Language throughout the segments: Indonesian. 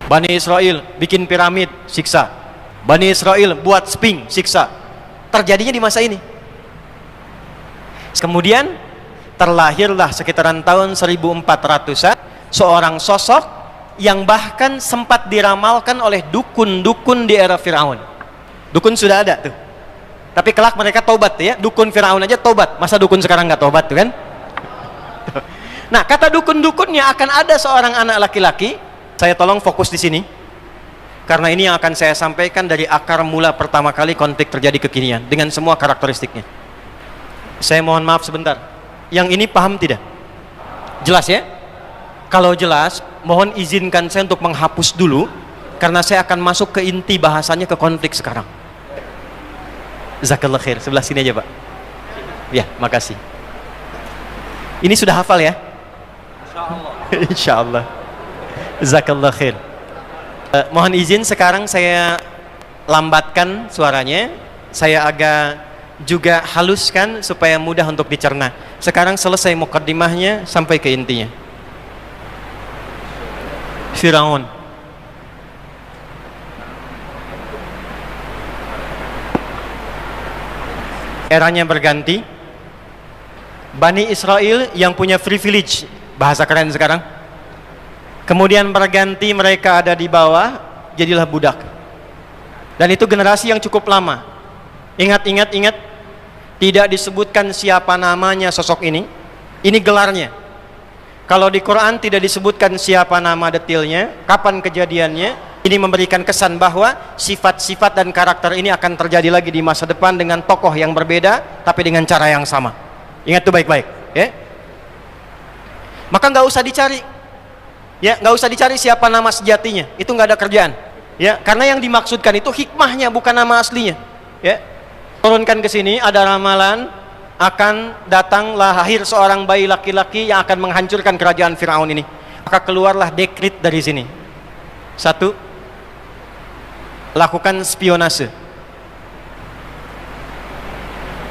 Bani Israel bikin piramid, siksa. Bani Israel buat sphinx, siksa. Terjadinya di masa ini. Kemudian terlahirlah sekitaran tahun 1400-an seorang sosok yang bahkan sempat diramalkan oleh dukun-dukun di era Firaun. Dukun sudah ada tuh, tapi kelak mereka tobat ya. Dukun Firaun aja tobat, masa dukun sekarang nggak tobat tuh kan? Nah, kata dukun-dukunnya akan ada seorang anak laki-laki. Saya tolong fokus di sini, karena ini yang akan saya sampaikan dari akar mula pertama kali konflik terjadi kekinian dengan semua karakteristiknya. Saya mohon maaf sebentar, yang ini paham tidak? Jelas ya? Kalau jelas, mohon izinkan saya untuk menghapus dulu, karena saya akan masuk ke inti bahasanya, ke konflik sekarang. Jazakallah khair. Sebelah sini aja Pak. Ya, makasih. Ini sudah hafal ya? Insyaallah. Insyaallah. Jazakallah khair. Mohon izin sekarang saya lambatkan suaranya, saya agak juga haluskan supaya mudah untuk dicerna. Sekarang selesai mukaddimahnya sampai ke intinya. Firaun. Eranya berganti. Bani Israel yang punya privilege, bahasa keren sekarang, kemudian berganti, mereka ada di bawah, jadilah budak. Dan itu generasi yang cukup lama. Ingat, tidak disebutkan siapa namanya sosok ini. Ini gelarnya. Kalau di Quran tidak disebutkan siapa nama detailnya, kapan kejadiannya. Ini memberikan kesan bahwa sifat-sifat dan karakter ini akan terjadi lagi di masa depan dengan tokoh yang berbeda, tapi dengan cara yang sama. Ingat itu baik-baik ya. Maka nggak usah dicari ya, nggak usah dicari siapa nama sejatinya, itu nggak ada kerjaan ya, karena yang dimaksudkan itu hikmahnya, bukan nama aslinya ya. Turunkan ke sini, ada ramalan akan datang lahir seorang bayi laki-laki yang akan menghancurkan kerajaan Firaun ini. Maka keluarlah dekrit dari sini. 1, lakukan spionase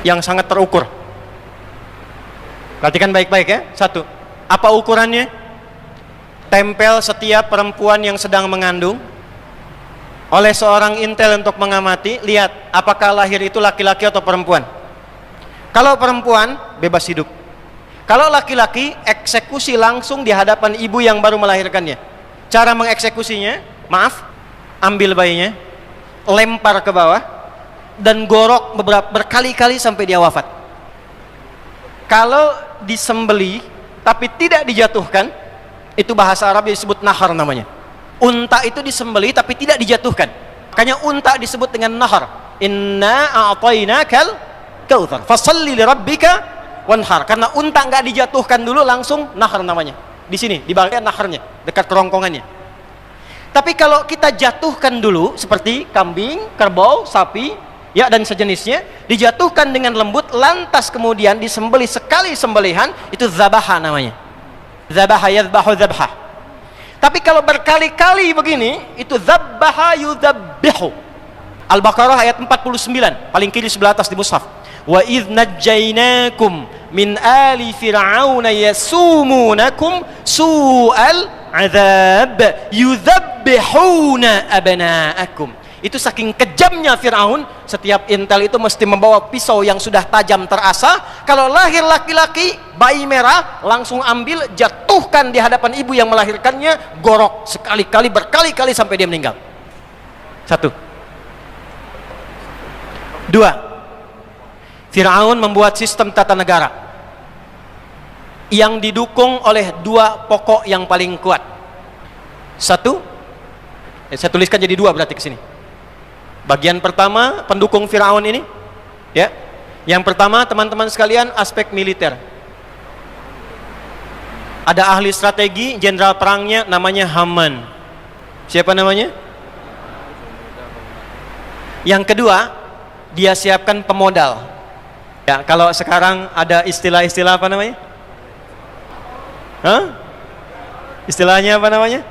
yang sangat terukur. Perhatikan baik-baik ya. 1, apa ukurannya? Tempel setiap perempuan yang sedang mengandung oleh seorang intel untuk mengamati, lihat apakah lahir itu laki-laki atau perempuan. Kalau perempuan, bebas hidup. Kalau laki-laki, eksekusi langsung di hadapan ibu yang baru melahirkannya. Cara mengeksekusinya, maaf, ambil bayinya, lempar ke bawah, dan gorok berkali-kali sampai dia wafat. Kalau disembeli tapi tidak dijatuhkan, itu bahasa Arab disebut nahar namanya. Unta itu disembeli tapi tidak dijatuhkan, makanya unta disebut dengan nahar. Inna a'tainakal kautsar fasalli lirabbika wanhar. Karena unta nggak dijatuhkan dulu, langsung nahar namanya. Di sini di bagian naharnya, dekat kerongkongannya. Tapi kalau kita jatuhkan dulu, seperti kambing, kerbau, sapi ya dan sejenisnya, dijatuhkan dengan lembut, lantas kemudian disembeli sekali sembelihan, itu zabaha namanya. Zabaha yadbahu zabha. Tapi kalau berkali-kali begini, itu zabbaha yudabbihu. Al-Baqarah ayat 49, paling kiri sebelah atas di mushaf. Wa idh najjaynakum min ali fir'auna yasumunakum su'al azab yudhabbihuna abna'akum. Itu saking kejamnya Firaun, setiap intel itu mesti membawa pisau yang sudah tajam terasa. Kalau lahir laki-laki, bayi merah, langsung ambil, jatuhkan di hadapan ibu yang melahirkannya, gorok sekali-kali, berkali-kali sampai dia meninggal. 1. 2. Firaun membuat sistem tata negara yang didukung oleh 2 pokok yang paling kuat. 1, saya tuliskan jadi 2 berarti ke sini. Bagian pertama pendukung Firaun ini ya. Yang pertama teman-teman sekalian, aspek militer. Ada ahli strategi, jenderal perangnya namanya Haman. Siapa namanya? Yang kedua, dia siapkan pemodal. Ya, kalau sekarang ada istilah-istilah apa namanya? Istilahnya apa namanya?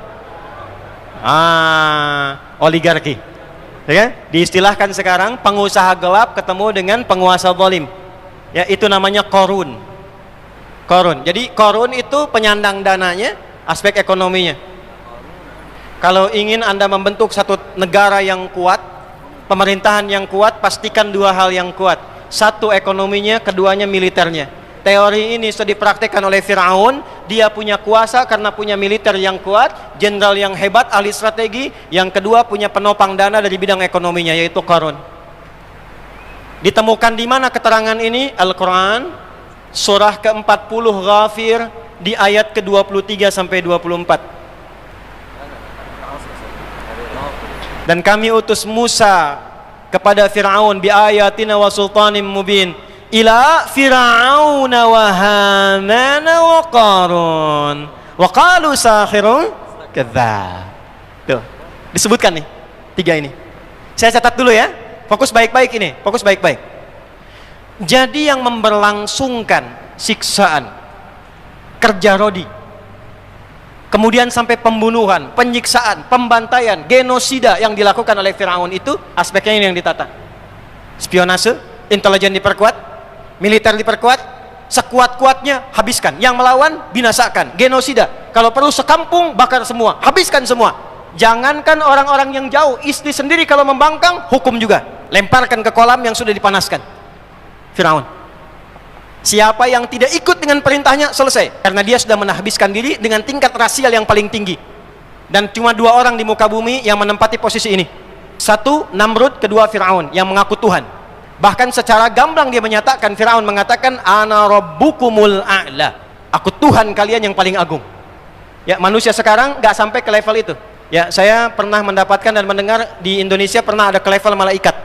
Oligarki. Ya, diistilahkan sekarang pengusaha gelap ketemu dengan penguasa zalim. Ya, itu namanya korun. Korun. Jadi korun itu penyandang dananya, aspek ekonominya. Kalau ingin Anda membentuk satu negara yang kuat, pemerintahan yang kuat, pastikan dua hal yang kuat. Satu ekonominya, keduanya militernya. Teori ini sudah dipraktikkan oleh Fir'aun. Dia punya kuasa karena punya militer yang kuat, jenderal yang hebat, ahli strategi. Yang kedua punya penopang dana dari bidang ekonominya, yaitu Qarun. Ditemukan di mana keterangan ini? Al-Quran, surah ke-40 Ghafir, di ayat ke-23 sampai 24. Dan kami utus Musa kepada Fir'aun bi ayatina wa sultanim mubin ila fir'auna wa hamana wa qarun wa qalu sahirun kadzdzab. Tuh, disebutkan nih tiga ini. Saya catat dulu ya. Fokus baik-baik ini, fokus baik-baik. Jadi yang memberlangsungkan siksaan, kerja rodi, kemudian sampai pembunuhan, penyiksaan, pembantaian, genosida yang dilakukan oleh Fir'aun itu aspeknya ini yang ditata. Spionase, intelijen diperkuat, militer diperkuat, sekuat-kuatnya habiskan. Yang melawan binasakan, genosida. Kalau perlu sekampung bakar semua, habiskan semua. Jangankan orang-orang yang jauh, istri sendiri kalau membangkang hukum juga, lemparkan ke kolam yang sudah dipanaskan. Fir'aun. Siapa yang tidak ikut dengan perintahnya selesai, karena dia sudah menhabiskan diri dengan tingkat rasial yang paling tinggi. Dan cuma dua orang di muka bumi yang menempati posisi ini. Satu Namrud, kedua Fir'aun yang mengaku Tuhan. Bahkan secara gamblang dia menyatakan, Fir'aun mengatakan ana rabbukumul a'la, aku Tuhan kalian yang paling agung. Ya, manusia sekarang gak sampai ke level itu. Ya, saya pernah mendapatkan dan mendengar di Indonesia pernah ada ke level malaikat.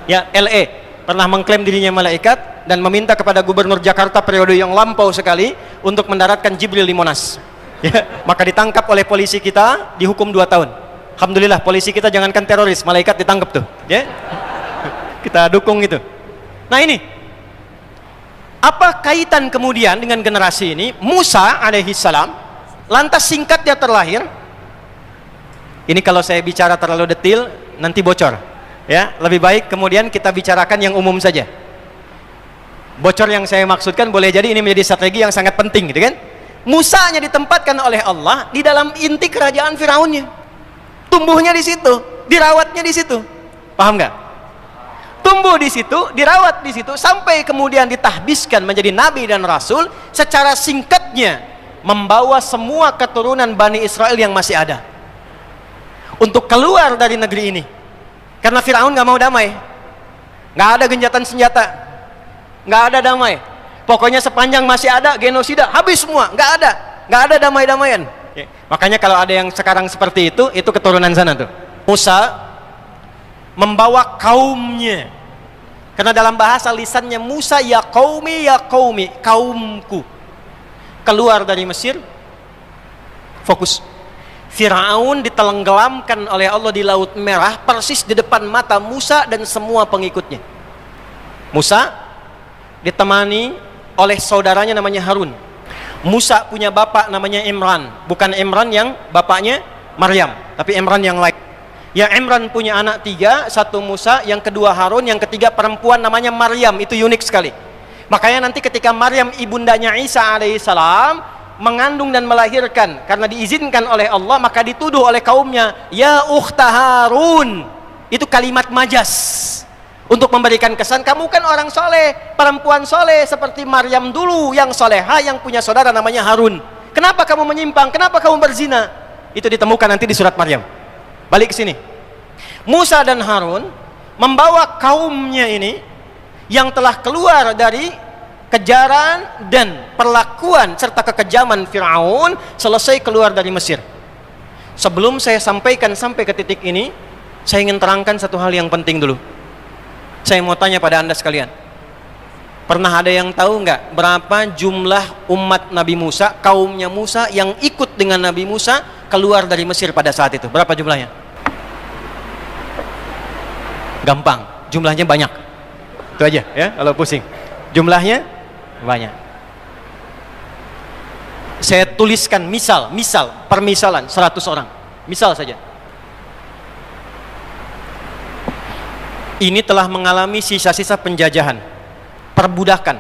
Ya, LE pernah mengklaim dirinya malaikat dan meminta kepada gubernur Jakarta periode yang lampau sekali untuk mendaratkan Jibril di Monas. Ya, maka ditangkap oleh polisi kita, dihukum 2 tahun. Alhamdulillah polisi kita jangankan teroris, malaikat ditangkap tuh. Ya, kita dukung itu. Nah ini, apa kaitan kemudian dengan generasi ini? Musa alaihissalam, lantas singkat dia terlahir. Ini kalau saya bicara terlalu detail nanti bocor. Ya, lebih baik kemudian kita bicarakan yang umum saja. Bocor yang saya maksudkan boleh jadi ini menjadi strategi yang sangat penting, gitu kan? Musanya ditempatkan oleh Allah di dalam inti kerajaan Firaunnya. Tumbuhnya di situ, dirawatnya di situ. Paham nggak? Tumbuh di situ, dirawat di situ, sampai kemudian ditahbiskan menjadi nabi dan rasul. Secara singkatnya membawa semua keturunan Bani Israel yang masih ada untuk keluar dari negeri ini. Karena Firaun nggak mau damai, nggak ada gencatan senjata, nggak ada damai. Pokoknya sepanjang masih ada genosida, habis semua, nggak ada damai-damaian. Makanya kalau ada yang sekarang seperti itu keturunan sana tuh. Musa membawa kaumnya, karena dalam bahasa lisannya Musa ya qaumi, kaumku, keluar dari Mesir. Fokus. Fir'aun ditenggelamkan oleh Allah di Laut Merah persis di depan mata Musa dan semua pengikutnya. Musa ditemani oleh saudaranya namanya Harun. Musa punya bapak namanya Imran, bukan Imran yang bapaknya Maryam, tapi Imran yang lain. Ya, Imran punya anak 3, satu Musa, yang kedua Harun, yang ketiga perempuan namanya Maryam. Itu unik sekali. Makanya nanti ketika Maryam ibundanya Isa alaihissalam mengandung dan melahirkan karena diizinkan oleh Allah, maka dituduh oleh kaumnya, ya ukhta Harun. Itu kalimat majas untuk memberikan kesan kamu kan orang soleh, perempuan soleh seperti Maryam dulu yang soleha, yang punya saudara namanya Harun. Kenapa kamu menyimpang? Kenapa kamu berzina? Itu ditemukan nanti di surat Maryam. Balik ke sini. Musa dan Harun membawa kaumnya ini yang telah keluar dari kejaran dan perlakuan serta kekejaman Fir'aun, selesai keluar dari Mesir. Sebelum saya sampaikan sampai ke titik ini, saya ingin terangkan satu hal yang penting dulu. Saya mau tanya pada Anda sekalian, pernah ada yang tahu nggak berapa jumlah umat Nabi Musa, kaumnya Musa yang ikut dengan Nabi Musa keluar dari Mesir pada saat itu? Berapa jumlahnya? Gampang, jumlahnya banyak. Itu aja ya, kalau pusing. Jumlahnya banyak. Saya tuliskan misal, permisalan 100 orang. Misal saja. Ini telah mengalami sisa-sisa penjajahan, perbudakan,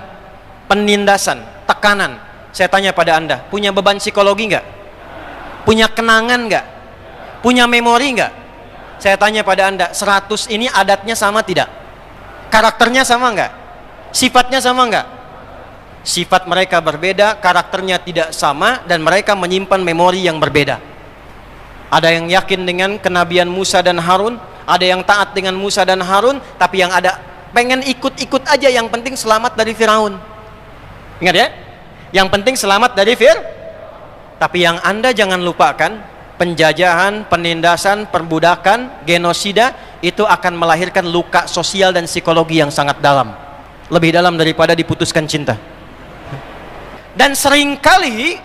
penindasan, tekanan. Saya tanya pada Anda, punya beban psikologi nggak? Punya kenangan nggak? Punya memori enggak? Saya tanya pada Anda, 100 ini adatnya sama tidak? Karakternya sama enggak? Sifatnya sama enggak? Sifat mereka berbeda, karakternya tidak sama, dan mereka menyimpan memori yang berbeda. Ada yang yakin dengan kenabian Musa dan Harun, ada yang taat dengan Musa dan Harun, tapi yang ada pengen ikut-ikut aja, yang penting selamat dari Firaun. Ingat ya? Yang penting selamat dari Tapi yang Anda jangan lupakan, penjajahan, penindasan, perbudakan, genosida itu akan melahirkan luka sosial dan psikologi yang sangat dalam, lebih dalam daripada diputuskan cinta. Dan seringkali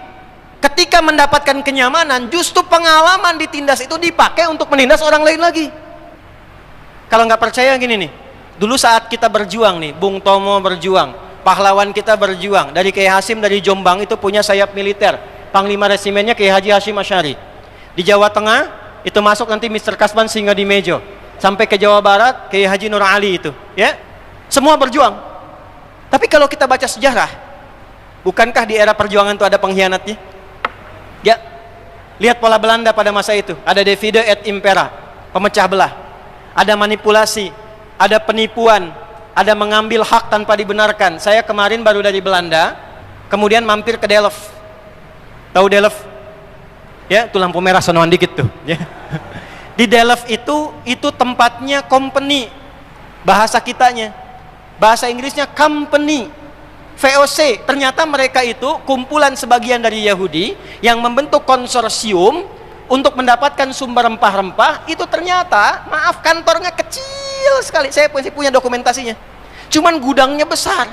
ketika mendapatkan kenyamanan, justru pengalaman ditindas itu dipakai untuk menindas orang lain lagi. Kalau nggak percaya gini nih, dulu saat kita berjuang nih, Bung Tomo berjuang, pahlawan kita berjuang, dari Kiai Hasim dari Jombang itu punya sayap militer, Panglima Resimennya Kiai Haji Hashim Asy'ari. Di Jawa Tengah itu masuk nanti Mr. Kasban sehingga di Mejo, sampai ke Jawa Barat Kiai Haji Nur Ali itu, ya, semua berjuang. Tapi kalau kita baca sejarah, bukankah di era perjuangan itu ada pengkhianatnya? Ya, lihat pola Belanda pada masa itu, ada divide et impera, pemecah belah, ada manipulasi, ada penipuan, ada mengambil hak tanpa dibenarkan. Saya kemarin baru dari Belanda, kemudian mampir ke Delft. Tahu Delft? Ya, itu lampu merah sonoan dikit tuh, ya. Di Delft itu tempatnya company, bahasa kitanya, bahasa Inggrisnya company, VOC. Ternyata mereka itu kumpulan sebagian dari Yahudi yang membentuk konsorsium untuk mendapatkan sumber rempah-rempah. Itu ternyata, maaf, kantornya kecil sekali. Saya punya dokumentasinya, cuman gudangnya besar.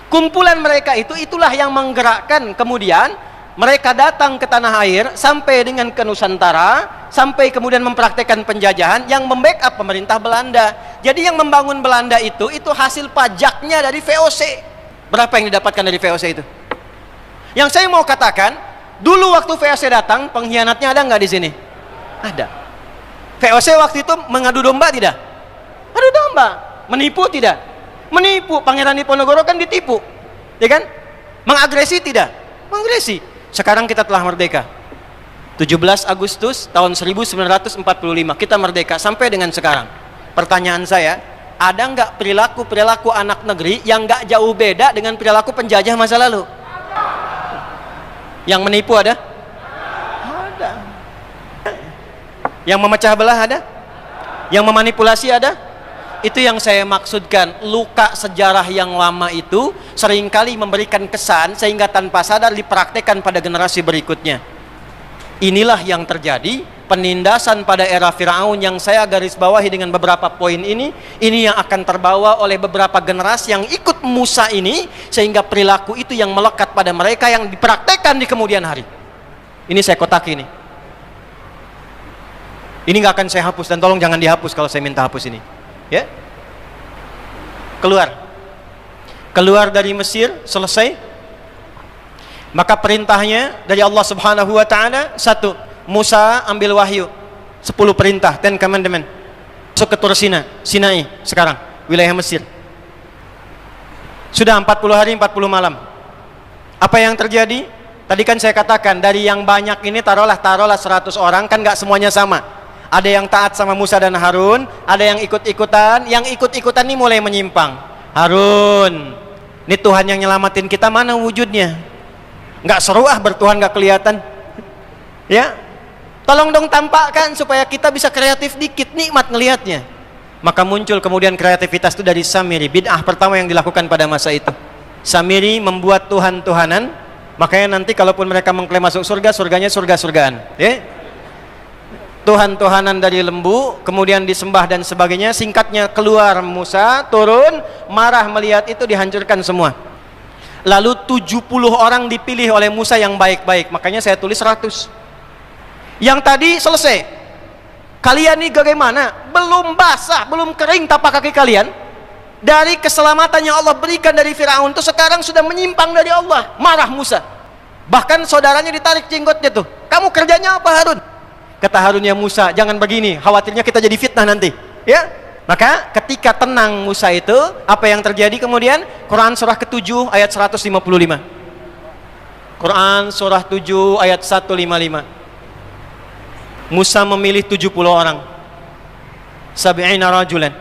Kumpulan mereka itulah yang menggerakkan kemudian mereka datang ke tanah air, sampai dengan ke Nusantara, sampai kemudian mempraktekkan penjajahan yang membackup pemerintah Belanda. Jadi yang membangun Belanda itu hasil pajaknya dari VOC. Berapa yang didapatkan dari VOC itu? Yang saya mau katakan, dulu waktu VOC datang, pengkhianatnya ada nggak di sini? Ada. VOC waktu itu mengadu domba tidak? Adu domba. Menipu tidak? Menipu. Pangeran Diponegoro kan ditipu, ya kan? Mengagresi tidak? Mengagresi. Sekarang kita telah merdeka, 17 Agustus tahun 1945 kita merdeka sampai dengan sekarang. Pertanyaan saya, ada nggak perilaku anak negeri yang nggak jauh beda dengan perilaku penjajah masa lalu? Yang menipu ada? Ada. Yang memecah belah ada? Yang memanipulasi ada? Itu yang saya maksudkan, luka sejarah yang lama itu seringkali memberikan kesan sehingga tanpa sadar dipraktekkan pada generasi berikutnya. Inilah yang terjadi, penindasan pada era Firaun yang saya garis bawahi dengan beberapa poin ini yang akan terbawa oleh beberapa generasi yang ikut Musa ini, sehingga perilaku itu yang melekat pada mereka yang dipraktekkan di kemudian hari. Ini saya kotak ini. Ini nggak akan saya hapus, dan tolong jangan dihapus kalau saya minta hapus ini. Ya, keluar dari Mesir, selesai. Maka perintahnya dari Allah Subhanahu wa Ta'ala, satu, Musa ambil wahyu 10 perintah, 10 commandment, masuk ke Tur Sinai sekarang, wilayah Mesir. Sudah 40 hari 40 malam. Apa yang terjadi? Tadi kan saya katakan, dari yang banyak ini taruhlah 100 orang, kan nggak semuanya sama. Ada yang taat sama Musa dan Harun, ada yang ikut-ikutan. Yang ikut-ikutan ini mulai menyimpang. Harun, ini Tuhan yang nyelamatin kita, mana wujudnya? Nggak seru bertuhan nggak kelihatan. Ya, tolong dong tampakkan supaya kita bisa kreatif dikit, nikmat ngelihatnya. Maka muncul kemudian kreativitas itu dari Samiri. Bid'ah pertama yang dilakukan pada masa itu, Samiri membuat Tuhan-Tuhanan. Makanya nanti kalaupun mereka mengklaim masuk surga, surganya surga-surgaan, ya? Tuhan-Tuhanan dari lembu, kemudian disembah dan sebagainya. Singkatnya, keluar Musa, turun, marah melihat itu, dihancurkan semua. Lalu 70 orang dipilih oleh Musa yang baik-baik. Makanya saya tulis 100. Yang tadi selesai. Kalian ini bagaimana? Belum basah, belum kering tapak kaki kalian. Dari keselamatan yang Allah berikan dari Firaun itu sekarang sudah menyimpang dari Allah. Marah Musa. Bahkan saudaranya ditarik jenggotnya tuh. Kamu kerjanya apa, Harun? Kata Harun, ya Musa, jangan begini, khawatirnya kita jadi fitnah nanti, ya. Maka ketika tenang Musa itu, apa yang terjadi kemudian? Quran surah ke-7 ayat 155. Quran surah 7 ayat 155. Musa memilih 70 orang. Sab'ina rajulan.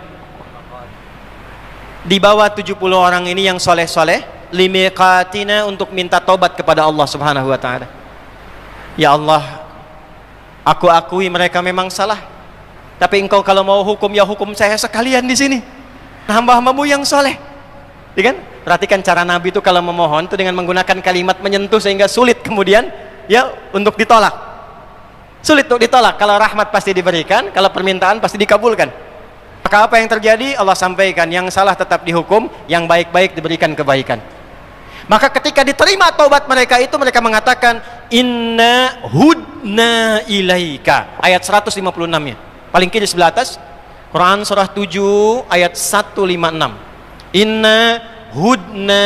Di bawah 70 orang ini yang soleh-soleh, limiqatina, untuk minta taubat kepada Allah Subhanahu wa taala. Ya Allah, aku akui mereka memang salah. Tapi engkau kalau mau hukum, ya hukum saya sekalian di sini. Hamba-hambamu yang soleh. Ya kan? Perhatikan cara Nabi itu kalau memohon itu dengan menggunakan kalimat menyentuh sehingga sulit kemudian ya untuk ditolak. Sulit untuk ditolak. Kalau rahmat pasti diberikan, kalau permintaan pasti dikabulkan. Maka apa yang terjadi? Allah sampaikan, yang salah tetap dihukum, yang baik-baik diberikan kebaikan. Maka ketika diterima taubat mereka itu, mereka mengatakan, inna hudna ilaika. Ayat 156-nya. Paling kiri sebelah atas. Quran surah 7 ayat 156. Inna hudna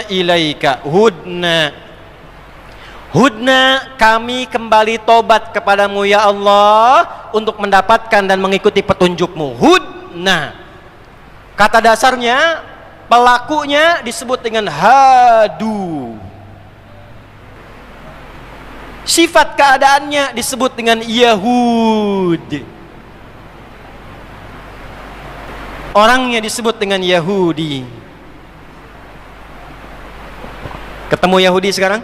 ilaika. Hudna, kami kembali tobat kepadamu ya Allah untuk mendapatkan dan mengikuti petunjukmu. Hudna, kata dasarnya, pelakunya disebut dengan hadu, sifat keadaannya disebut dengan Yahud, orangnya disebut dengan Yahudi. Ketemu Yahudi sekarang?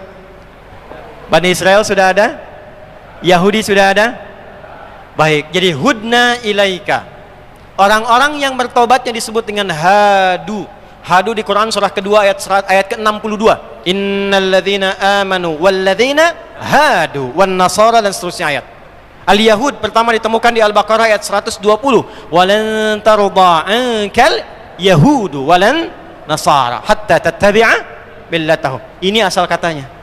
Bani Israel sudah ada? Yahudi sudah ada? Baik, jadi hudna ilaika. Orang-orang yang bertobatnya disebut dengan hadu. Hadu di Quran surah kedua ayat ke-62. Innalladzina amanu walladzina hadu wan nasara, dan seterusnya ayat. Al-Yahud pertama ditemukan di Al-Baqarah ayat 120. Walan tarda ankal yahudu walan nasara hatta tattabi'a millatahum. Ini asal katanya.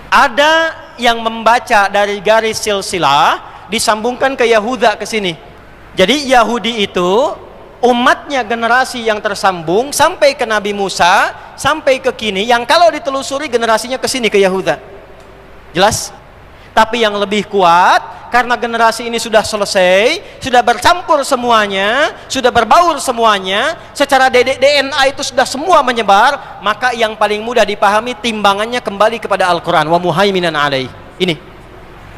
Ada yang membaca dari garis silsilah disambungkan ke Yahuda ke sini. Jadi Yahudi itu umatnya generasi yang tersambung sampai ke Nabi Musa, sampai ke kini, yang kalau ditelusuri generasinya ke sini, ke Yahuda. Jelas? Tapi yang lebih kuat, karena generasi ini sudah selesai, sudah bercampur semuanya, sudah berbaur semuanya, secara DNA itu sudah semua menyebar, maka yang paling mudah dipahami timbangannya kembali kepada Al-Quran. Wa muhaiminan alaih. Ini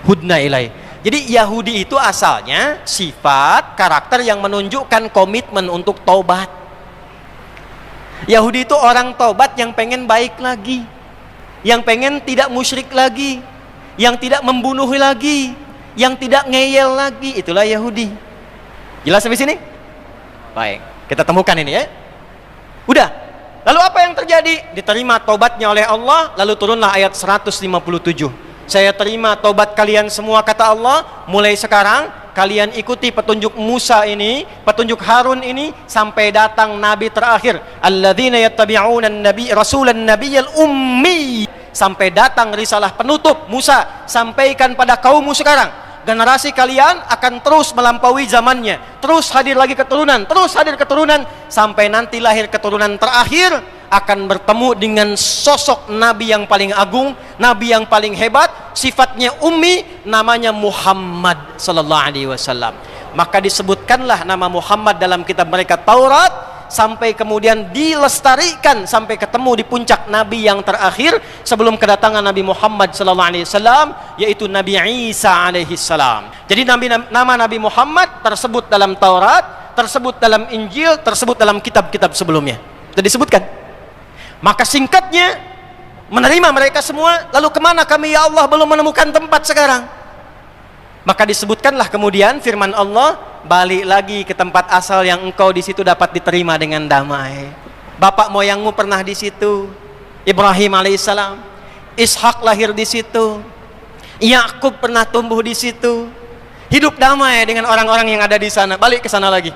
hudna ilai. Jadi Yahudi itu asalnya sifat karakter yang menunjukkan komitmen untuk taubat. Yahudi itu orang taubat yang pengen baik lagi, yang pengen tidak musyrik lagi, yang tidak membunuh lagi, yang tidak ngeyel lagi. Itulah Yahudi. Jelas sampai sini? Baik, kita temukan ini ya. Udah. Lalu apa yang terjadi? Diterima taubatnya oleh Allah, lalu turunlah ayat 157. Saya terima taubat kalian semua, kata Allah, mulai sekarang kalian ikuti petunjuk Musa ini, petunjuk Harun ini, sampai datang nabi terakhir. Alladzina yattabi'una an-nabi rasulan nabiyyal ummi. Sampai datang risalah penutup Musa, sampaikan pada kaummu sekarang. Generasi kalian akan terus melampaui zamannya, terus hadir lagi keturunan, terus hadir keturunan, sampai nanti lahir keturunan terakhir akan bertemu dengan sosok nabi yang paling agung, nabi yang paling hebat, sifatnya ummi, namanya Muhammad sallallahu alaihi wasallam. Maka disebutkanlah nama Muhammad dalam kitab mereka Taurat, sampai kemudian dilestarikan sampai ketemu di puncak nabi yang terakhir sebelum kedatangan Nabi Muhammad sallallahu alaihi wasallam, yaitu Nabi Isa alaihi salam. Jadi nama Nabi Muhammad tersebut dalam Taurat, tersebut dalam Injil, tersebut dalam kitab-kitab sebelumnya. Sudah disebutkan. Maka singkatnya, menerima mereka semua, lalu kemana kami ya Allah belum menemukan tempat sekarang? Maka disebutkanlah kemudian firman Allah, balik lagi ke tempat asal yang engkau di situ dapat diterima dengan damai. Bapak moyangmu pernah di situ, Ibrahim alaihissalam. Ishak lahir di situ, Yakub pernah tumbuh di situ. Hidup damai dengan orang-orang yang ada di sana. Balik ke sana lagi.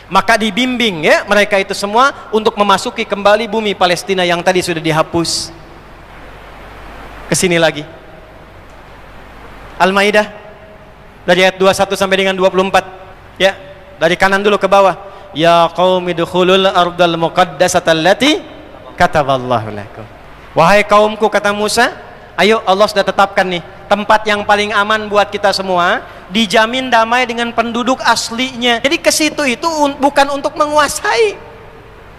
Maka dibimbing ya mereka itu semua untuk memasuki kembali bumi Palestina yang tadi sudah dihapus. Kesini lagi. Al-Maidah dari ayat 21 sampai dengan 24. Ya, dari kanan dulu ke bawah. Ya qaumi dukhulul ardal muqaddasata allati kataballahu lakum. Wahai kaumku, kata Musa, ayo Allah sudah tetapkan nih tempat yang paling aman buat kita semua, dijamin damai dengan penduduk aslinya. Jadi ke situ itu bukan untuk menguasai,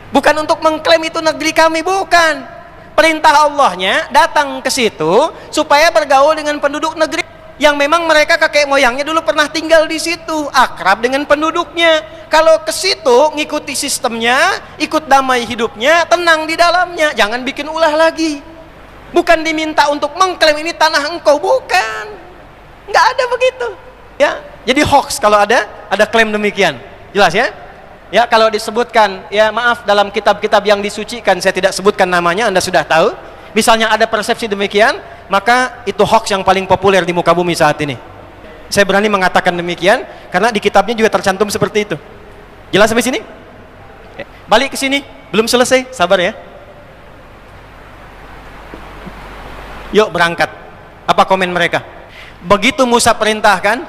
bukan untuk mengklaim itu negeri kami, bukan. Perintah Allahnya datang ke situ supaya bergaul dengan penduduk negeri. yang memang mereka kakek moyangnya dulu pernah tinggal di situ, akrab dengan penduduknya. Kalau ke situ ngikuti sistemnya, ikut damai hidupnya, tenang di dalamnya, jangan bikin ulah lagi. Bukan diminta untuk mengklaim ini tanah engkau, bukan. Nggak ada begitu. Ya, jadi hoax kalau ada klaim demikian. Jelas ya? Ya, kalau disebutkan, ya maaf, dalam kitab-kitab yang disucikan, saya tidak sebutkan namanya, Anda sudah tahu. Misalnya ada persepsi demikian, maka itu hoax yang paling populer di muka bumi saat ini. Saya berani mengatakan demikian karena di kitabnya juga tercantum seperti itu. Jelas sampai sini? Balik ke sini, belum selesai, sabar ya. Yuk berangkat. Apa komen mereka? Begitu Musa perintahkan,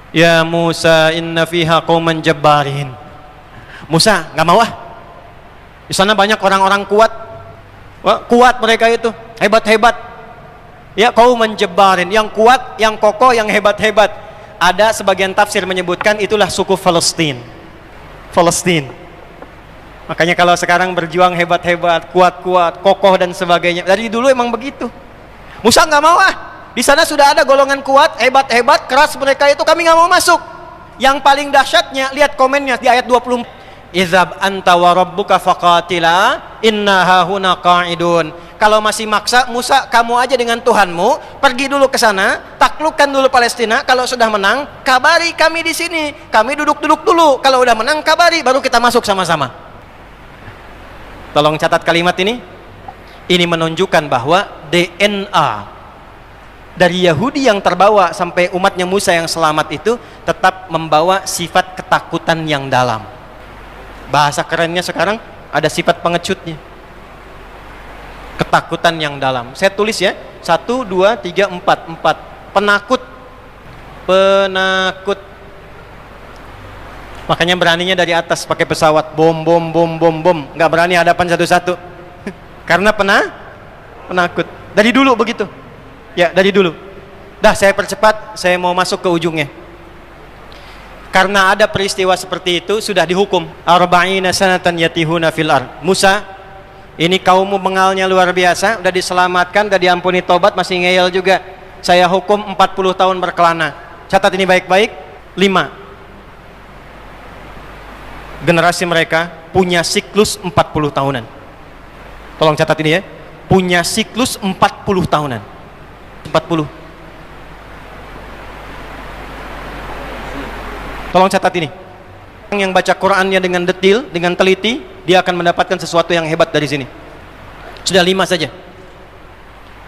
ya Musa inna fiha qauman jabbarin. Musa nggak mau ah. Di sana banyak orang-orang kuat. Wah, kuat mereka itu, hebat-hebat. Ya, qauman jabbarin, yang kuat, yang kokoh, yang hebat-hebat. Ada sebagian tafsir menyebutkan itulah suku Palestina. Makanya kalau sekarang berjuang hebat-hebat, kuat-kuat, kokoh dan sebagainya, dari dulu emang begitu. Musa nggak mau ah. Di sana sudah ada golongan kuat, hebat-hebat, keras mereka itu, kami nggak mau masuk. Yang paling dahsyatnya, lihat komennya di ayat 20. Izhab anta wa rabbuka faqatila inna hahuna qa'idun. Kalau masih maksa, Musa kamu aja dengan Tuhanmu pergi dulu ke sana, taklukkan dulu Palestina. Kalau sudah menang, kabari kami di sini. Kami duduk-duduk dulu. Kalau udah menang, kabari, baru kita masuk sama-sama. Tolong catat kalimat ini. Ini menunjukkan bahwa DNA dari Yahudi yang terbawa sampai umatnya Musa yang selamat itu tetap membawa sifat ketakutan yang dalam. Bahasa kerennya sekarang ada sifat pengecutnya, ketakutan yang dalam. Saya tulis ya, 1, 2, 3, 4 penakut. Makanya beraninya dari atas pakai pesawat, bom, nggak berani hadapan satu-satu. Karena penakut. Dari dulu begitu. Ya, dari dulu. Dah, saya percepat, saya mau masuk ke ujungnya. Karena ada peristiwa seperti itu, sudah dihukum. Arba'ina sanatan yatihuna fil ard. Musa, ini kaummu bengalnya luar biasa, udah diselamatkan, udah diampuni tobat, masih ngeyel juga. Saya hukum 40 tahun berkelana. Catat ini baik-baik. 5. Generasi mereka punya siklus 40 tahunan. Tolong catat ini ya. Punya siklus 40 tahunan. 40. Tolong catat ini. Yang baca Qurannya dengan detil, dengan teliti, dia akan mendapatkan sesuatu yang hebat dari sini. Sudah 5 saja.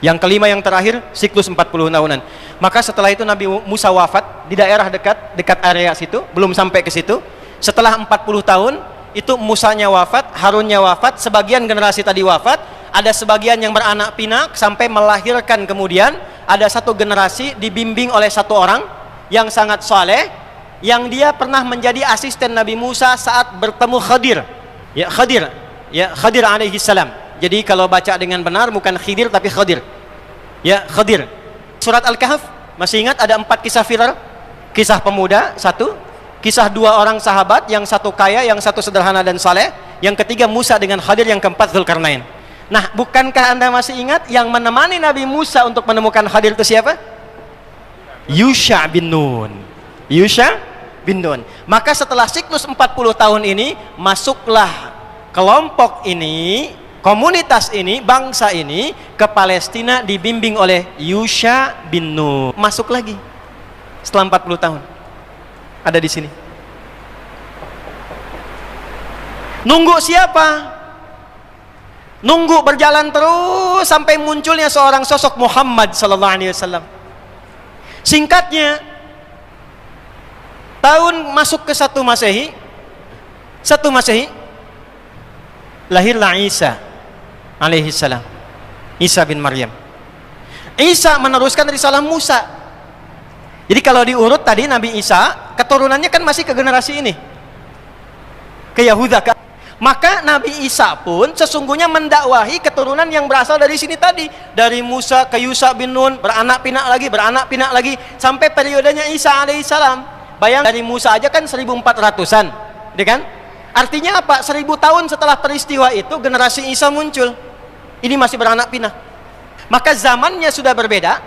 Yang kelima, yang terakhir, siklus 40 tahunan. Maka setelah itu Nabi Musa wafat di daerah dekat area situ, belum sampai ke situ. Setelah 40 tahun, itu Musanya wafat, Harunnya wafat, sebagian generasi tadi wafat, ada sebagian yang beranak pinak sampai melahirkan kemudian ada satu generasi dibimbing oleh satu orang yang sangat saleh, yang dia pernah menjadi asisten Nabi Musa saat bertemu Khadir. Ya, Khadir alaihi salam. Jadi kalau baca dengan benar bukan Khidir tapi Khadir. Ya, Khadir. Surat Al-Kahf, masih ingat ada 4 kisah viral? Kisah pemuda 1, kisah 2 orang sahabat, yang satu kaya, yang satu sederhana dan saleh, yang ketiga Musa dengan Khadir, yang keempat Dzulkarnain. Nah, bukankah Anda masih ingat yang menemani Nabi Musa untuk menemukan Khadir itu siapa? Yusha bin Nun. Maka setelah siklus 40 tahun ini, masuklah kelompok ini, komunitas ini, bangsa ini ke Palestina dibimbing oleh Yusha bin Nun. Masuk lagi setelah 40 tahun. Ada di sini. Nunggu siapa? Nunggu berjalan terus sampai munculnya seorang sosok Muhammad sallallahu alaihi wasallam. Singkatnya, tahun masuk ke 1 Masehi, lahirlah Isa alaihi salam. Isa bin Maryam. Isa meneruskan risalah Musa. Jadi kalau diurut tadi Nabi Isa, keturunannya kan masih ke generasi ini, ke Yahuda. Maka Nabi Isa pun sesungguhnya mendakwahi keturunan yang berasal dari sini tadi, dari Musa ke Yusha bin Nun, beranak pinak lagi sampai periodenya Isa alaihissalam. Bayang, dari Musa aja kan 1400-an, ya kan? Artinya apa? 1000 tahun setelah peristiwa itu generasi Isa muncul. Ini masih beranak pinak. Maka zamannya sudah berbeda,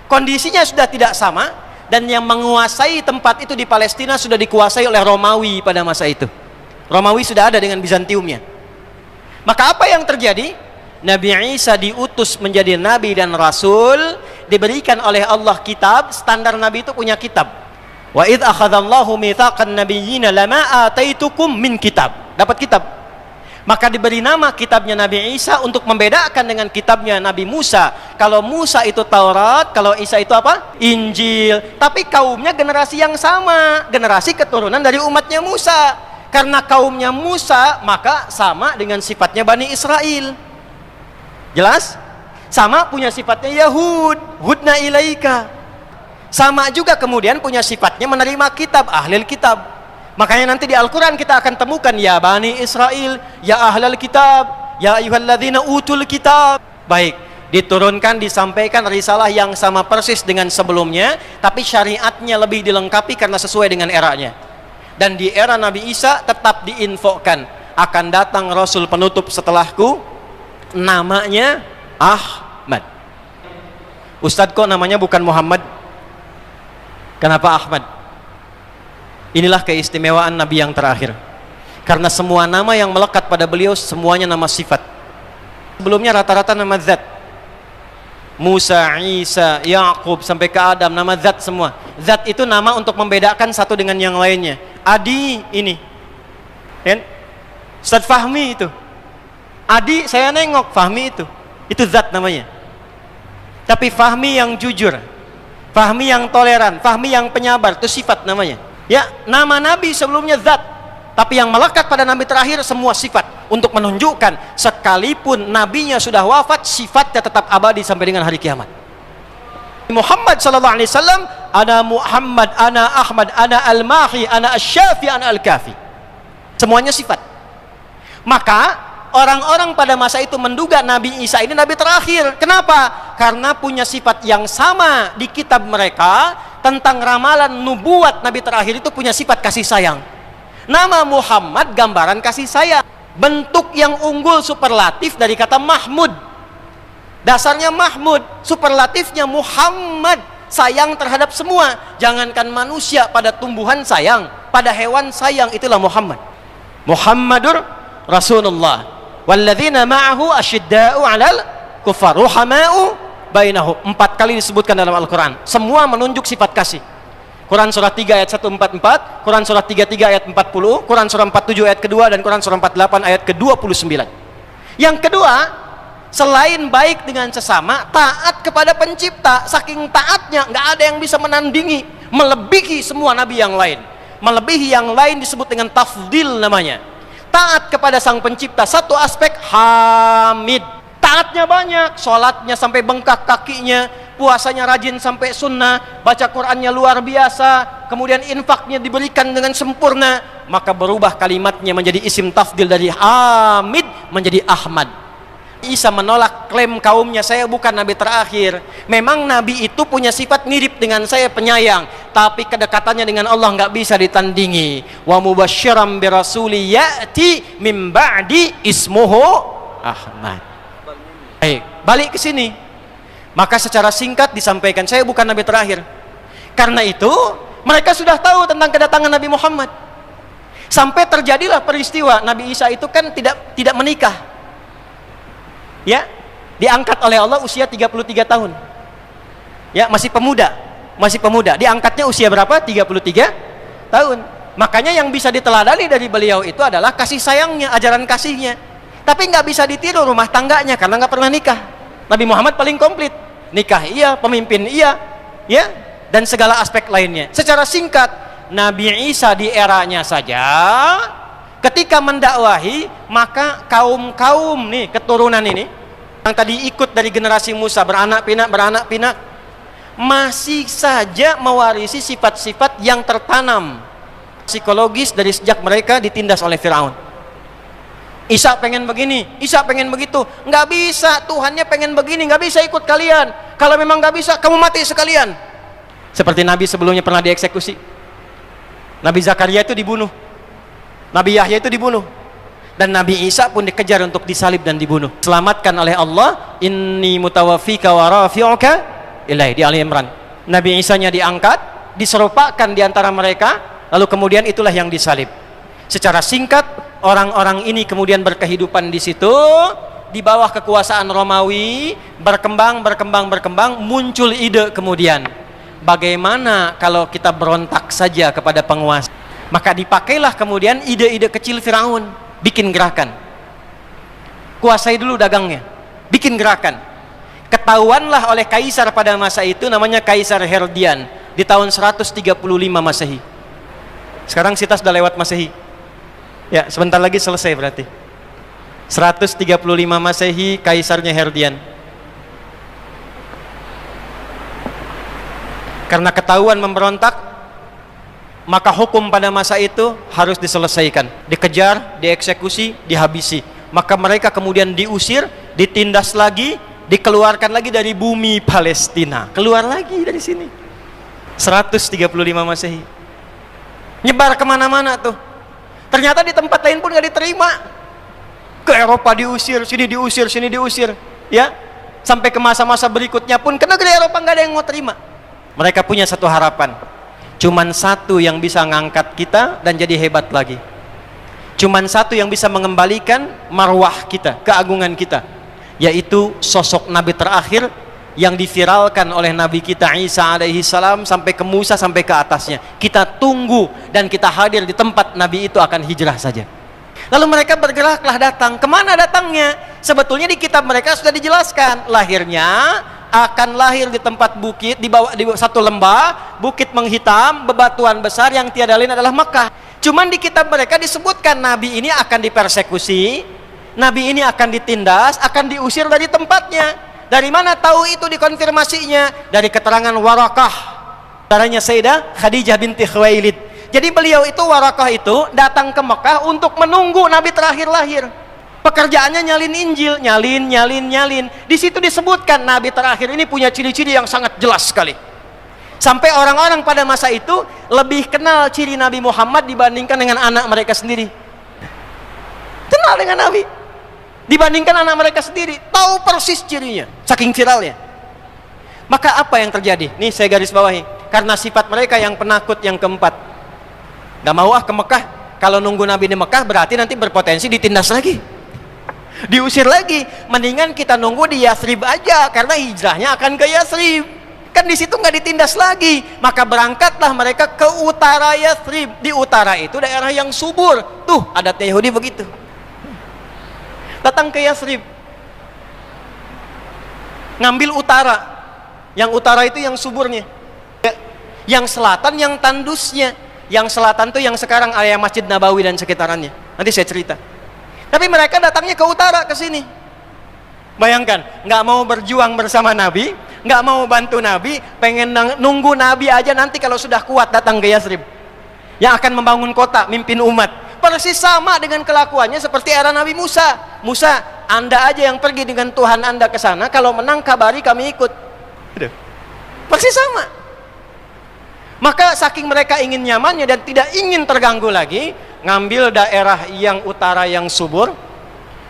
Kondisinya sudah tidak sama, dan yang menguasai tempat itu di Palestina sudah dikuasai oleh Romawi pada masa itu. Romawi sudah ada dengan Bizantiumnya. Maka apa yang terjadi? Nabi Isa diutus menjadi nabi dan rasul, diberikan oleh Allah kitab. Standar nabi itu punya kitab. Wa idz akhadallahu mitsaqan nabiyyina lama ataitukum min kitab. Dapat kitab. Maka diberi nama kitabnya Nabi Isa untuk membedakan dengan kitabnya Nabi Musa. Kalau Musa itu Taurat, kalau Isa itu apa? Injil. Tapi kaumnya generasi yang sama, generasi keturunan dari umatnya Musa. Karena kaumnya Musa, maka sama dengan sifatnya Bani Israel. Jelas? Sama punya sifatnya Yahud, hudna ilaika. Sama juga kemudian punya sifatnya menerima kitab, ahlul kitab. Makanya nanti di Al-Quran kita akan temukan ya Bani Israel, ya ahlal kitab, ya ayyuhalladzina utul kitab. Baik, diturunkan, disampaikan risalah yang sama persis dengan sebelumnya, tapi syariatnya lebih dilengkapi karena sesuai dengan eranya. Dan di era Nabi Isa tetap diinfokan akan datang Rasul penutup setelahku, namanya Ahmad. Ustadz, kok namanya bukan Muhammad? Kenapa Ahmad? Inilah keistimewaan Nabi yang terakhir. Karena semua nama yang melekat pada beliau semuanya nama sifat. Sebelumnya rata-rata nama zat. Musa, Isa, Yakub sampai ke Adam, nama zat semua. Zat itu nama untuk membedakan satu dengan yang lainnya. Adi ini, kan? Ustaz Fahmi itu. Adi saya nengok, Fahmi itu zat namanya. Tapi Fahmi yang jujur, Fahmi yang toleran, Fahmi yang penyabar, itu sifat namanya. Ya, nama Nabi sebelumnya zat, tapi yang melekat pada Nabi terakhir semua sifat, untuk menunjukkan sekalipun Nabinya sudah wafat, sifatnya tetap abadi sampai dengan hari kiamat. Muhammad sallallahu alaihi wasallam, ana Muhammad, ana Ahmad, ana al-Mahi, ana asy-Syafi, ana al-Kafi. Semuanya sifat. Maka orang-orang pada masa itu menduga Nabi Isa ini Nabi terakhir. Kenapa? Karena punya sifat yang sama di kitab mereka. Tentang ramalan nubuat Nabi terakhir itu punya sifat kasih sayang. Nama Muhammad gambaran kasih sayang. Bentuk yang unggul superlatif dari kata Mahmud. Dasarnya Mahmud, superlatifnya Muhammad, sayang terhadap semua. Jangankan manusia, pada tumbuhan sayang, pada hewan sayang, itulah Muhammad. Muhammadur Rasulullah. Walladzina ma'ahu asyidda'u 'alal kuffar ruhama'u bainahum. 4 kali disebutkan dalam Al-Quran. Semua menunjuk sifat kasih. Quran surah 3 ayat 144, Quran surah 33 ayat 40, Quran surah 47 ayat kedua, dan Quran surah 48 ayat ke-29. Yang kedua, selain baik dengan sesama, taat kepada pencipta. Saking taatnya, nggak ada yang bisa menandingi, melebihi semua nabi yang lain. Melebihi yang lain disebut dengan tafdil namanya. Taat kepada sang pencipta, satu aspek hamid. Taatnya banyak, sholatnya sampai bengkak kakinya, puasanya rajin sampai sunnah, baca Qur'annya luar biasa, kemudian infaknya diberikan dengan sempurna. Maka berubah kalimatnya menjadi isim tafdil dari Hamid menjadi Ahmad. Isa menolak klaim kaumnya, saya bukan nabi terakhir. Memang nabi itu punya sifat mirip dengan saya, penyayang, tapi kedekatannya dengan Allah nggak bisa ditandingi. Wa mubasysyiran bi rasuli ya'ti min ba'di ismuhu Ahmad. Baik, balik ke sini. Maka secara singkat disampaikan, saya bukan nabi terakhir. Karena itu mereka sudah tahu tentang kedatangan Nabi Muhammad. Sampai terjadilah peristiwa Nabi Isa itu kan tidak menikah. Ya, diangkat oleh Allah usia 33 tahun. Ya, masih pemuda. Diangkatnya usia berapa? 33 tahun. Makanya yang bisa diteladani dari beliau itu adalah kasih sayangnya, ajaran kasihnya. Tapi nggak bisa ditiru rumah tangganya karena nggak pernah nikah. Nabi Muhammad paling komplit, nikah iya, pemimpin iya, ya, dan segala aspek lainnya. Secara singkat, Nabi Isa di eranya saja, ketika mendakwahi, maka kaum nih, keturunan ini yang tadi ikut dari generasi Musa, beranak pinak, masih saja mewarisi sifat-sifat yang tertanam psikologis dari sejak mereka ditindas oleh Firaun. Isa pengen begini, Isa pengen begitu, nggak bisa, Tuhannya pengen begini, nggak bisa ikut kalian. Kalau memang nggak bisa, kamu mati sekalian. Seperti Nabi sebelumnya pernah dieksekusi. Nabi Zakaria itu dibunuh, Nabi Yahya itu dibunuh, dan Nabi Isa pun dikejar untuk disalib dan dibunuh. Selamatkan oleh Allah, inni mutawaffika wa rafi'uka ilahi di Ali Imran. Nabi Isa-nya diangkat, diserupakan di antara mereka, lalu kemudian itulah yang disalib. Secara singkat, orang-orang ini kemudian berkehidupan di situ, di bawah kekuasaan Romawi, berkembang, muncul ide kemudian, bagaimana kalau kita berontak saja kepada penguasa? Maka dipakailah kemudian ide-ide kecil Firaun, bikin gerakan. Kuasai dulu dagangnya, bikin gerakan. Ketahuanlah oleh kaisar pada masa itu, namanya Kaisar Herodian, di tahun 135 Masehi. Sekarang kita sudah lewat Masehi. Ya, sebentar lagi selesai berarti. 135 Masehi, kaisarnya Herodian. Karena ketahuan memberontak, maka hukum pada masa itu harus diselesaikan, dikejar, dieksekusi, dihabisi. Maka mereka kemudian diusir, ditindas lagi, dikeluarkan lagi dari bumi Palestina, keluar lagi dari sini. 135 Masehi, nyebar kemana-mana tuh. Ternyata di tempat lain pun gak diterima. Ke Eropa diusir, sini diusir, ya. Sampai ke masa-masa berikutnya pun ke negeri Eropa gak ada yang mau terima. Mereka punya satu harapan, cuman satu yang bisa ngangkat kita dan jadi hebat lagi. Cuman satu yang bisa mengembalikan marwah kita, keagungan kita, yaitu sosok Nabi terakhir yang diviralkan oleh Nabi kita Isa alaihi salam sampai ke Musa, sampai ke atasnya. Kita tunggu dan kita hadir di tempat Nabi itu akan hijrah saja. Lalu mereka bergeraklah datang. Kemana datangnya? Sebetulnya di kitab mereka sudah dijelaskan, lahirnya akan lahir di tempat bukit, di satu lembah, bukit menghitam, bebatuan besar yang tiada lain adalah Mekah. Cuman di kitab mereka disebutkan Nabi ini akan dipersekusi, Nabi ini akan ditindas, akan diusir dari tempatnya. Dari mana tahu itu dikonfirmasinya? Dari keterangan Warakah, caranya Sayyidah Khadijah binti Khuwailid. Jadi beliau itu, Warakah itu datang ke Mekah untuk menunggu Nabi terakhir lahir. Pekerjaannya nyalin Injil, nyalin. Di situ disebutkan Nabi terakhir ini punya ciri-ciri yang sangat jelas sekali. Sampai orang-orang pada masa itu lebih kenal ciri Nabi Muhammad dibandingkan dengan anak mereka sendiri. Kenal dengan Nabi dibandingkan anak mereka sendiri, tahu persis cirinya, saking viralnya. Maka apa yang terjadi? Nih saya garis bawahi, karena sifat mereka yang penakut yang keempat. Gak mau ke Mekah. Kalau nunggu Nabi di Mekah berarti nanti berpotensi ditindas lagi, diusir lagi. Mendingan kita nunggu di Yathrib aja, karena hijrahnya akan ke Yathrib. Kan di situ nggak ditindas lagi. Maka berangkatlah mereka ke utara Yathrib. Di utara itu daerah yang subur. Tuh adatnya Yahudi begitu. Datang ke Yathrib, ngambil utara. Yang utara itu yang suburnya. Yang selatan yang tandusnya. Yang selatan tuh yang sekarang area Masjid Nabawi dan sekitarannya. Nanti saya cerita. Tapi mereka datangnya ke utara, ke sini. Bayangkan, nggak mau berjuang bersama Nabi, nggak mau bantu Nabi, pengen nunggu Nabi aja nanti kalau sudah kuat datang ke Yathrib, yang akan membangun kota, mimpin umat. Persis sama dengan kelakuannya seperti era Nabi Musa. Musa, Anda aja yang pergi dengan Tuhan Anda ke sana, kalau menang kabari kami ikut. Persis sama. Maka saking mereka ingin nyamannya dan tidak ingin terganggu lagi, ngambil daerah yang utara yang subur.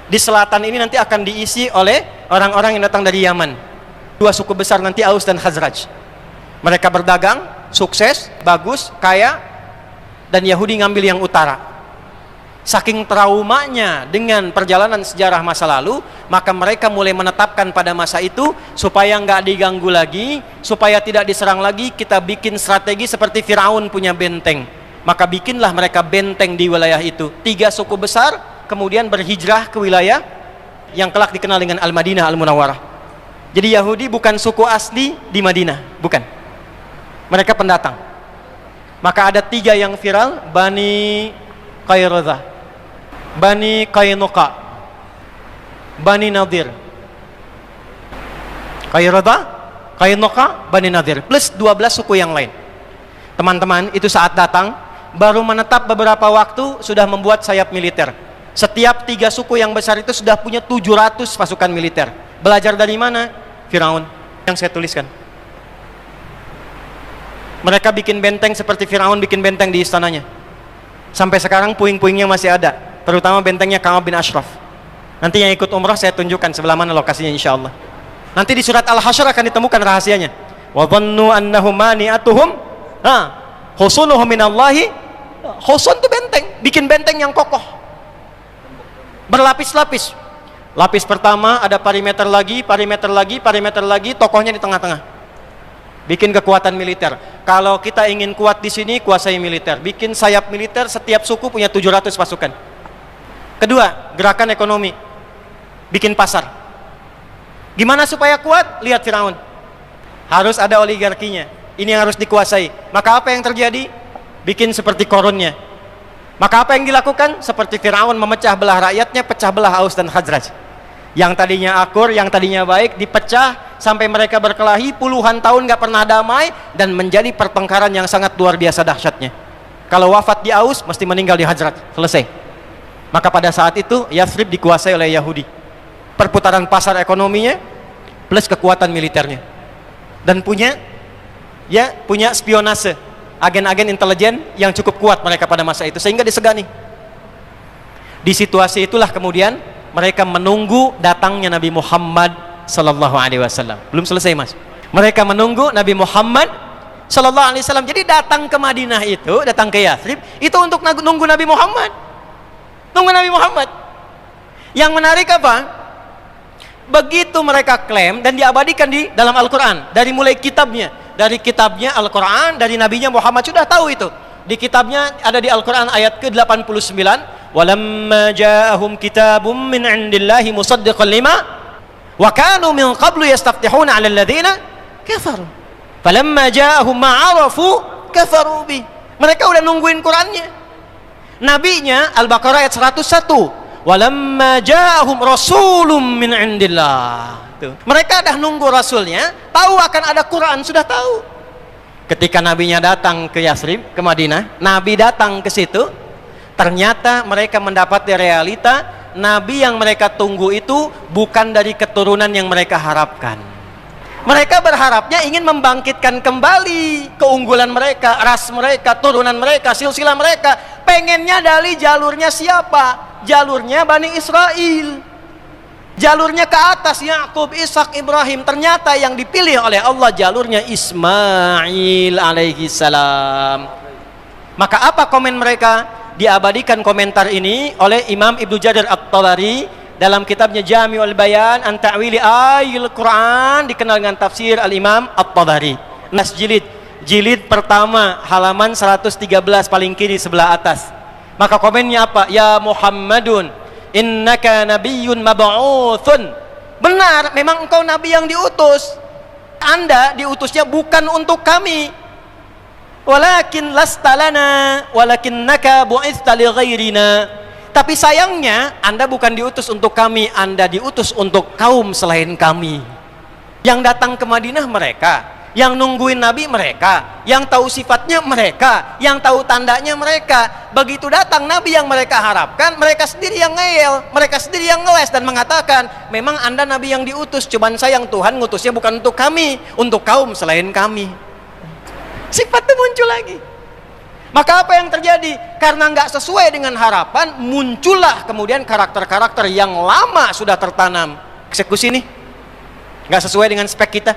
Di selatan ini nanti akan diisi oleh orang-orang yang datang dari Yaman. Dua suku besar nanti, Aus dan Khazraj. Mereka berdagang, sukses, bagus, kaya. Dan Yahudi ngambil yang utara. Saking traumanya dengan perjalanan sejarah masa lalu, maka mereka mulai menetapkan pada masa itu, supaya nggak diganggu lagi, supaya tidak diserang lagi, kita bikin strategi seperti Firaun punya benteng. Maka bikinlah mereka benteng di wilayah itu. 3 suku besar kemudian berhijrah ke wilayah yang kelak dikenal dengan Al-Madinah Al-Munawwarah. Jadi Yahudi bukan suku asli di Madinah, bukan. Mereka pendatang. Maka ada 3 yang viral: Bani Qainuqa, Bani Qainuqa, Bani Nadir. Qainuqa, Bani Nadir, plus 12 suku yang lain. Teman-teman, itu saat datang, baru menetap beberapa waktu, sudah membuat sayap militer. Setiap 3 suku yang besar itu sudah punya 700 pasukan militer. Belajar dari mana? Firaun, yang saya tuliskan. Mereka bikin benteng seperti Firaun bikin benteng di istananya. Sampai sekarang puing-puingnya masih ada, terutama bentengnya Ka'ab bin Ashraf. Nanti yang ikut umrah saya tunjukkan sebelah mana lokasinya, insya Allah. Nanti di surat Al-Hasyr akan ditemukan rahasianya. Wa dhannu annahum mani'atuhum husunuhum minallahi. Husun itu benteng, bikin benteng yang kokoh, berlapis-lapis. Lapis pertama ada perimeter lagi, tokohnya di tengah-tengah. Bikin kekuatan militer. Kalau kita ingin kuat di sini, kuasai militer. Bikin sayap militer, setiap suku punya 700 pasukan. Kedua, gerakan ekonomi. Bikin pasar. Gimana supaya kuat? Lihat Firaun. Harus ada oligarkinya. Ini yang harus dikuasai. Maka apa yang terjadi? Bikin seperti Korunnya. Maka apa yang dilakukan? Seperti Firaun memecah belah rakyatnya, pecah belah Aus dan Khazraj. Yang tadinya akur, yang tadinya baik, dipecah sampai mereka berkelahi puluhan tahun gak pernah damai, dan menjadi pertengkaran yang sangat luar biasa dahsyatnya. Kalau wafat di Aus, mesti meninggal di Khazraj. Selesai. Maka pada saat itu Yathrib dikuasai oleh Yahudi. Perputaran pasar ekonominya plus kekuatan militernya. Dan punya spionase, agen-agen intelijen yang cukup kuat mereka pada masa itu, sehingga disegani. Di situasi itulah kemudian mereka menunggu datangnya Nabi Muhammad sallallahu alaihi wasallam. Belum selesai, Mas. Mereka menunggu Nabi Muhammad sallallahu alaihi wasallam. Jadi datang ke Madinah itu, datang ke Yathrib itu untuk nunggu Nabi Muhammad. Nunggu Nabi Muhammad. Yang menarik apa? Begitu mereka klaim dan diabadikan di dalam Al-Qur'an, dari mulai kitabnya, Al-Quran, dari nabinya Muhammad sudah tahu itu. Di kitabnya ada di Al-Quran ayat ke-89, walamma ja'ahum kitabum min indillahi musaddiqan lima wa kanu min qablu yastaftihuna 'alal ladzina kafaru falamma ja'ahum ma'arafu kafaru bi. Mereka udah nungguin Qurannya, nabinya. Al-Baqarah ayat 101, walamma ja'ahum rasulun min indillah. Mereka dah nunggu rasulnya, tahu akan ada Quran, sudah tahu. Ketika nabinya datang ke Yathrib, ke Madinah, nabi datang ke situ, ternyata mereka mendapati realita, nabi yang mereka tunggu itu bukan dari keturunan yang mereka harapkan. Mereka berharapnya ingin membangkitkan kembali keunggulan mereka, ras mereka, turunan mereka, silsilah mereka. Pengennya dari jalurnya siapa? Jalurnya Bani Israel. Jalurnya ke atas, Yakub, Ishak, Ibrahim. Ternyata yang dipilih oleh Allah jalurnya Ismail alaihi salam. Maka apa komen mereka? Diabadikan komentar ini oleh Imam Ibnu Jarir At-Tabari dalam kitabnya Jami'ul Bayan an Ta'wili Ayatil Quran, dikenal dengan tafsir Al-Imam At-Tabari. Jilid pertama, halaman 113 paling kiri sebelah atas. Maka komennya apa? Ya Muhammadun, innaka nabiyyun mab'utsun. Benar, memang engkau nabi yang diutus. Anda diutusnya bukan untuk kami. Walakin lasta lana walakinnaka bu'itsta li ghairina. Tapi sayangnya Anda bukan diutus untuk kami, Anda diutus untuk kaum selain kami. Yang datang ke Madinah mereka, yang nungguin Nabi mereka, yang tahu sifatnya mereka, yang tahu tandanya mereka. Begitu datang Nabi yang mereka harapkan, mereka sendiri yang ngeyel, mereka sendiri yang ngeles dan mengatakan, memang Anda Nabi yang diutus, cuman sayang Tuhan ngutusnya bukan untuk kami, untuk kaum selain kami. Sifatnya muncul lagi. Maka apa yang terjadi? Karena nggak sesuai dengan harapan, muncullah kemudian karakter-karakter yang lama sudah tertanam. Eksekusi nih nggak sesuai dengan spek kita.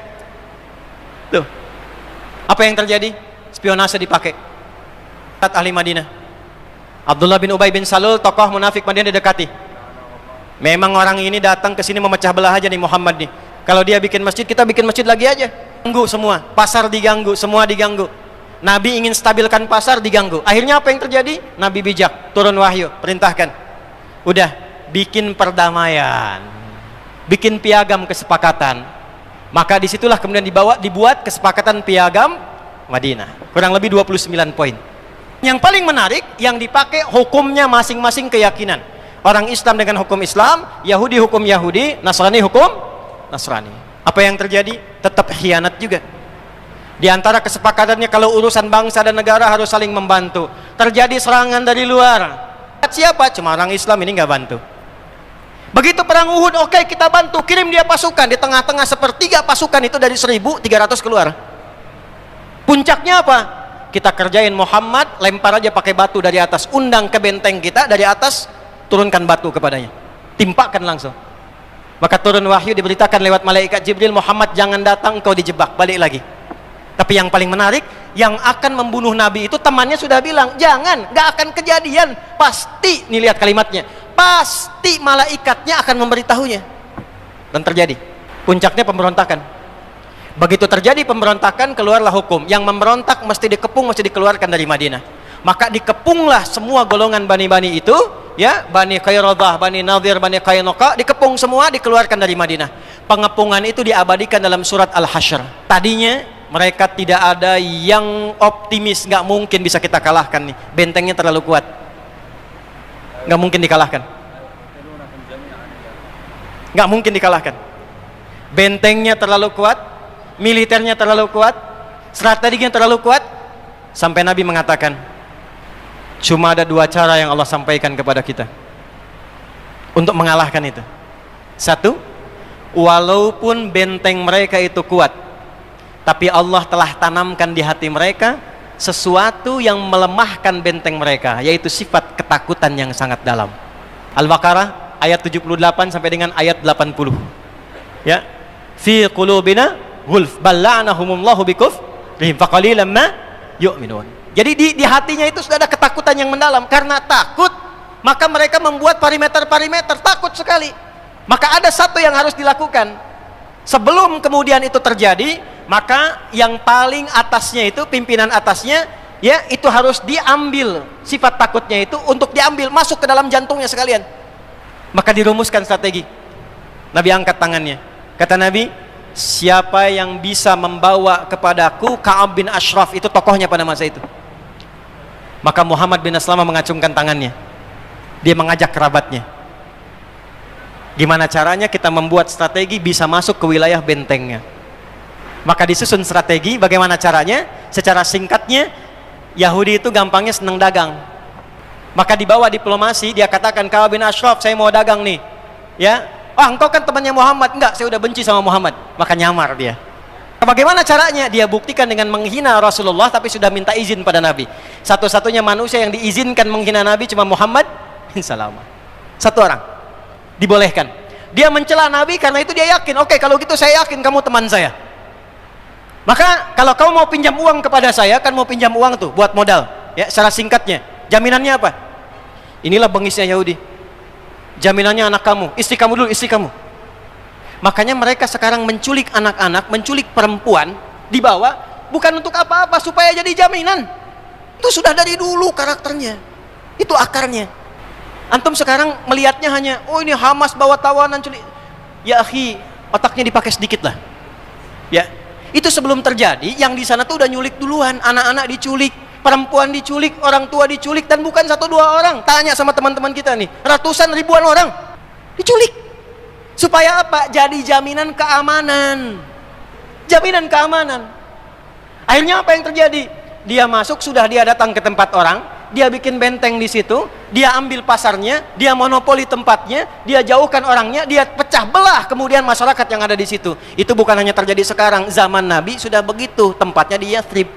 Tuh, apa yang terjadi? Spionase dipakai. Ahli Madinah, Abdullah bin Ubay bin Salul, tokoh munafik Madinah, didekati. Memang orang ini datang ke sini memecah belah aja nih Muhammad nih. Kalau dia bikin masjid, kita bikin masjid lagi aja. Ganggu semua, pasar diganggu, semua diganggu. Nabi ingin stabilkan pasar, diganggu. Akhirnya apa yang terjadi? Nabi bijak, turun wahyu, perintahkan. Udah, bikin perdamaian, bikin piagam kesepakatan. Maka disitulah kemudian dibuat kesepakatan piagam Madinah. Kurang lebih 29 poin. Yang paling menarik, yang dipakai hukumnya masing-masing keyakinan. Orang Islam dengan hukum Islam, Yahudi hukum Yahudi, Nasrani hukum Nasrani. Apa yang terjadi? Tetap khianat juga. Di antara kesepakatannya, kalau urusan bangsa dan negara harus saling membantu. Terjadi serangan dari luar, siapa? Cuma orang Islam ini nggak bantu. Begitu perang Uhud, oke, kita bantu, kirim dia pasukan. Di tengah-tengah sepertiga pasukan itu dari 1.300 keluar. Puncaknya apa? Kita kerjain Muhammad, lempar aja pakai batu dari atas, undang ke benteng kita dari atas, turunkan batu kepadanya, timpakan langsung. Maka turun wahyu, diberitakan lewat malaikat Jibril, Muhammad jangan datang, engkau dijebak, balik lagi. Tapi yang paling menarik, yang akan membunuh Nabi itu temannya sudah bilang, jangan, gak akan kejadian. Pasti, nih lihat kalimatnya, pasti malaikatnya akan memberitahunya. Dan terjadi. Puncaknya pemberontakan. Begitu terjadi pemberontakan, keluarlah hukum. Yang memberontak mesti dikepung, mesti dikeluarkan dari Madinah. Maka dikepunglah semua golongan bani-bani itu, ya, Bani Qairodah, Bani Nadir, Bani Qainuqa, dikepung semua, dikeluarkan dari Madinah. Pengepungan itu diabadikan dalam surat Al-Hasyr. Tadinya mereka tidak ada yang optimis, nggak mungkin bisa kita kalahkan nih, bentengnya terlalu kuat, nggak mungkin dikalahkan, nggak mungkin dikalahkan. Bentengnya terlalu kuat, militernya terlalu kuat, strateginya terlalu kuat, sampai Nabi mengatakan, cuma ada dua cara yang Allah sampaikan kepada kita untuk mengalahkan itu. Satu, walaupun benteng mereka itu kuat, tapi Allah telah tanamkan di hati mereka sesuatu yang melemahkan benteng mereka, yaitu sifat ketakutan yang sangat dalam. Al-Baqarah ayat 78 sampai dengan ayat 80. Ya, fi qulubina ghulf balla'nahumullahu bikufrihim faqalilan ma yu'minun. Jadi di hatinya itu sudah ada ketakutan yang mendalam. Karena takut, maka mereka membuat parameter-parameter, takut sekali. Maka ada satu yang harus dilakukan sebelum kemudian itu terjadi. Maka yang paling atasnya itu, pimpinan atasnya, ya, itu harus diambil sifat takutnya itu, untuk diambil masuk ke dalam jantungnya sekalian. Maka dirumuskan strategi. Nabi angkat tangannya, kata Nabi, siapa yang bisa membawa kepadaku Ka'ab bin Ashraf, itu tokohnya pada masa itu. Maka Muhammad bin Aslamah mengacungkan tangannya, dia mengajak kerabatnya. Gimana caranya kita membuat strategi bisa masuk ke wilayah bentengnya? Maka disusun strategi. Bagaimana caranya? Secara singkatnya, Yahudi itu gampangnya senang dagang. Maka dibawa diplomasi, dia katakan, Ka'ab bin Ashraf, saya mau dagang nih, ya. Oh, engkau kan temannya Muhammad. Enggak, saya udah benci sama Muhammad. Maka nyamar dia. Bagaimana caranya? Dia buktikan dengan menghina Rasulullah, tapi sudah minta izin pada Nabi. Satu-satunya manusia yang diizinkan menghina Nabi cuma Muhammad bin Salamah. Satu orang dibolehkan. Dia mencela Nabi karena itu dia yakin, oke, kalau gitu saya yakin kamu teman saya. Maka kalau kamu mau pinjam uang kepada saya, kan mau pinjam uang tuh buat modal, ya, secara singkatnya, jaminannya apa? Inilah bengisnya Yahudi. Jaminannya anak kamu, istri kamu dulu, istri kamu. Makanya mereka sekarang menculik anak-anak, menculik perempuan, dibawa bukan untuk apa-apa, supaya jadi jaminan. Itu sudah dari dulu karakternya, itu akarnya. Antum sekarang melihatnya hanya, oh ini Hamas bawa tawanan culik. Ya akhi, otaknya dipakai sedikit lah, ya. Itu sebelum terjadi, yang di sana tuh udah nyulik duluan, anak-anak diculik, perempuan diculik, orang tua diculik, dan bukan satu dua orang. Tanya sama teman-teman kita nih, ratusan ribuan orang diculik. Supaya apa? Jadi jaminan keamanan. Jaminan keamanan. Akhirnya apa yang terjadi? Dia masuk, sudah dia datang ke tempat orang, dia bikin benteng di situ, dia ambil pasarnya, dia monopoli tempatnya, dia jauhkan orangnya, dia pecah belah kemudian masyarakat yang ada di situ. Itu bukan hanya terjadi sekarang, zaman Nabi sudah begitu, tempatnya di Yathrib.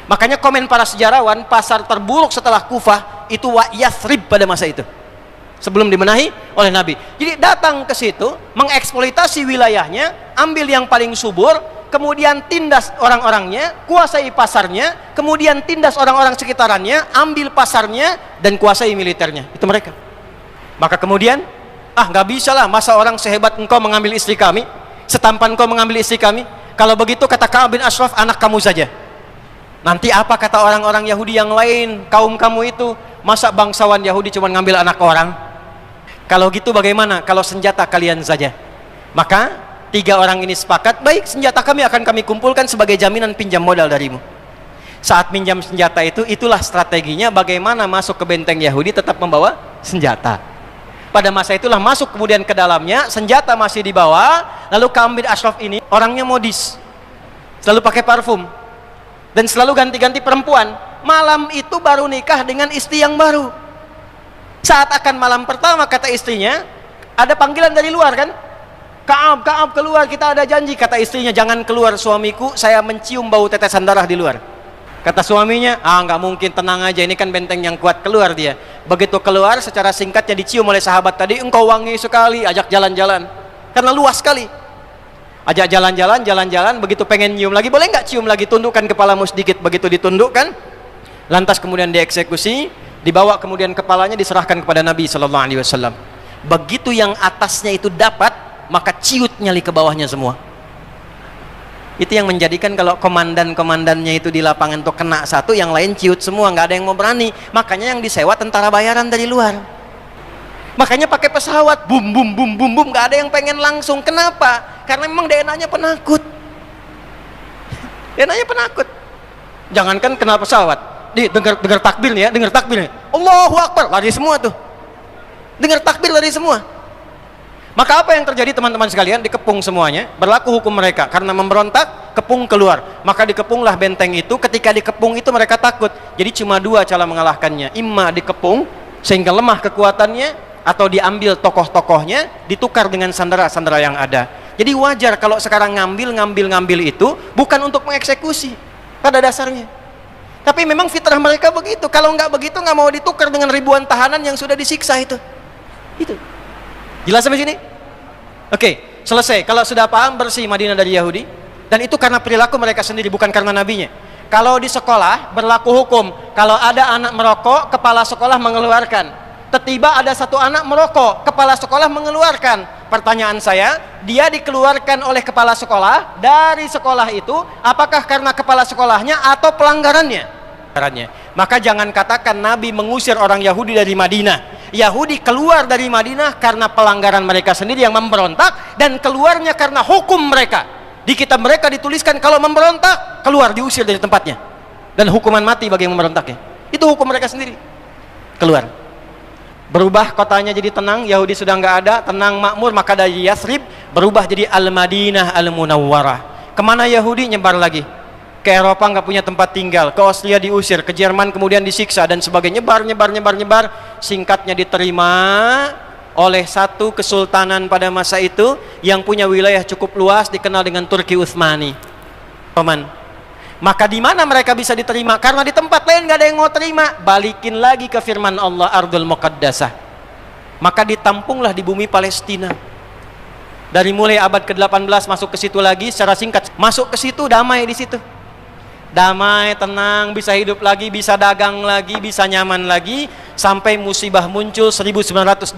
Makanya komen para sejarawan, pasar terburuk setelah Kufah itu Yathrib pada masa itu, sebelum dibenahi oleh Nabi. Jadi datang ke situ, mengeksploitasi wilayahnya, ambil yang paling subur, kemudian tindas orang-orangnya, kuasai pasarnya, kemudian tindas orang-orang sekitarannya, ambil pasarnya, dan kuasai militernya. Itu mereka. Maka kemudian, nggak bisa lah, masa orang sehebat engkau mengambil istri kami, setampan engkau mengambil istri kami. Kalau begitu, kata Ka'ab bin Ashraf, anak kamu saja. Nanti apa kata orang-orang Yahudi yang lain, kaum kamu itu, masa bangsawan Yahudi cuma ngambil anak orang? Kalau gitu bagaimana kalau senjata kalian saja? Maka tiga orang ini sepakat, baik, senjata kami akan kami kumpulkan sebagai jaminan pinjam modal darimu. Saat pinjam senjata itu, itulah strateginya bagaimana masuk ke benteng Yahudi tetap membawa senjata. Pada masa itulah masuk kemudian ke dalamnya, senjata masih dibawa. Lalu Ka'ab bin Ashraf ini orangnya modis, selalu pakai parfum, dan selalu ganti-ganti perempuan. Malam itu baru nikah dengan istri yang baru. Saat akan malam pertama, kata istrinya, ada panggilan dari luar kan, Ka'ab, Ka'ab keluar, kita ada janji. Kata istrinya, jangan keluar suamiku, saya mencium bau tetesan darah di luar. Kata suaminya, nggak mungkin, tenang aja, ini kan benteng yang kuat. Keluar dia. Begitu keluar, secara singkatnya dicium oleh sahabat tadi, engkau wangi sekali, ajak jalan-jalan, karena luas sekali. Ajak jalan-jalan, begitu pengen nyium lagi, boleh nggak cium lagi, tundukkan kepalamu sedikit, begitu ditundukkan, lantas kemudian dieksekusi, dibawa kemudian kepalanya diserahkan kepada Nabi Sallallahu Alaihi Wasallam. Begitu yang atasnya itu dapat, maka ciut nyali ke bawahnya semua. Itu yang menjadikan kalau komandannya itu di lapangan tuh kena satu, yang lain ciut semua, nggak ada yang mau berani. Makanya yang disewa tentara bayaran dari luar. Makanya pakai pesawat, bum bum bum bum bum, nggak ada yang pengen langsung. Kenapa? Karena memang DNA-nya penakut. DNA-nya penakut. Jangankan kenal pesawat, dengar takbir nih ya, dengar takbir nih, Allahu Akbar, lari semua tuh. Dengar takbir lari semua. Maka apa yang terjadi teman-teman sekalian? Dikepung semuanya, berlaku hukum mereka. Karena memberontak, kepung keluar. Maka dikepunglah benteng itu. Ketika dikepung itu mereka takut. Jadi cuma dua cara mengalahkannya. Imma dikepung sehingga lemah kekuatannya, atau diambil tokoh-tokohnya, ditukar dengan sandera-sandera yang ada. Jadi wajar kalau sekarang ngambil itu bukan untuk mengeksekusi pada dasarnya. Tapi memang fitrah mereka begitu. Kalau nggak begitu, nggak mau ditukar dengan ribuan tahanan yang sudah disiksa itu. Itu. Jelas sampai sini? Oke, selesai. Kalau sudah paham, bersih Madinah dari Yahudi. Dan itu karena perilaku mereka sendiri, bukan karena nabinya. Kalau di sekolah berlaku hukum, kalau ada anak merokok, kepala sekolah mengeluarkan. Tiba-tiba ada satu anak merokok, kepala sekolah mengeluarkan. Pertanyaan saya, dia dikeluarkan oleh kepala sekolah dari sekolah itu, apakah karena kepala sekolahnya atau pelanggarannya? Maka jangan katakan Nabi mengusir orang Yahudi dari Madinah. Yahudi keluar dari Madinah karena pelanggaran mereka sendiri yang memberontak, dan keluarnya karena hukum mereka. Di kitab mereka dituliskan kalau memberontak, keluar, diusir dari tempatnya, dan hukuman mati bagi yang memberontaknya. Itu hukum mereka sendiri. Keluar. Berubah kotanya jadi tenang, Yahudi sudah nggak ada, tenang makmur, maka dari Yathrib berubah jadi Al-Madinah Al-Munawwarah. Kemana Yahudi? Nyebar lagi. Ke Eropa nggak punya tempat tinggal, ke Austria diusir, ke Jerman kemudian disiksa dan sebagainya. Nyebar. Singkatnya diterima oleh satu kesultanan pada masa itu yang punya wilayah cukup luas, dikenal dengan Turki Utsmani. Oman. Maka di mana mereka bisa diterima? Karena di tempat lain nggak ada yang mau terima. Balikin lagi ke firman Allah, Ardul Muqaddasah. Maka ditampunglah di bumi Palestina. Dari mulai abad ke-18 masuk ke situ lagi, secara singkat masuk ke situ, damai di situ. Damai, tenang, bisa hidup lagi, bisa dagang lagi, bisa nyaman lagi, sampai musibah muncul 1924.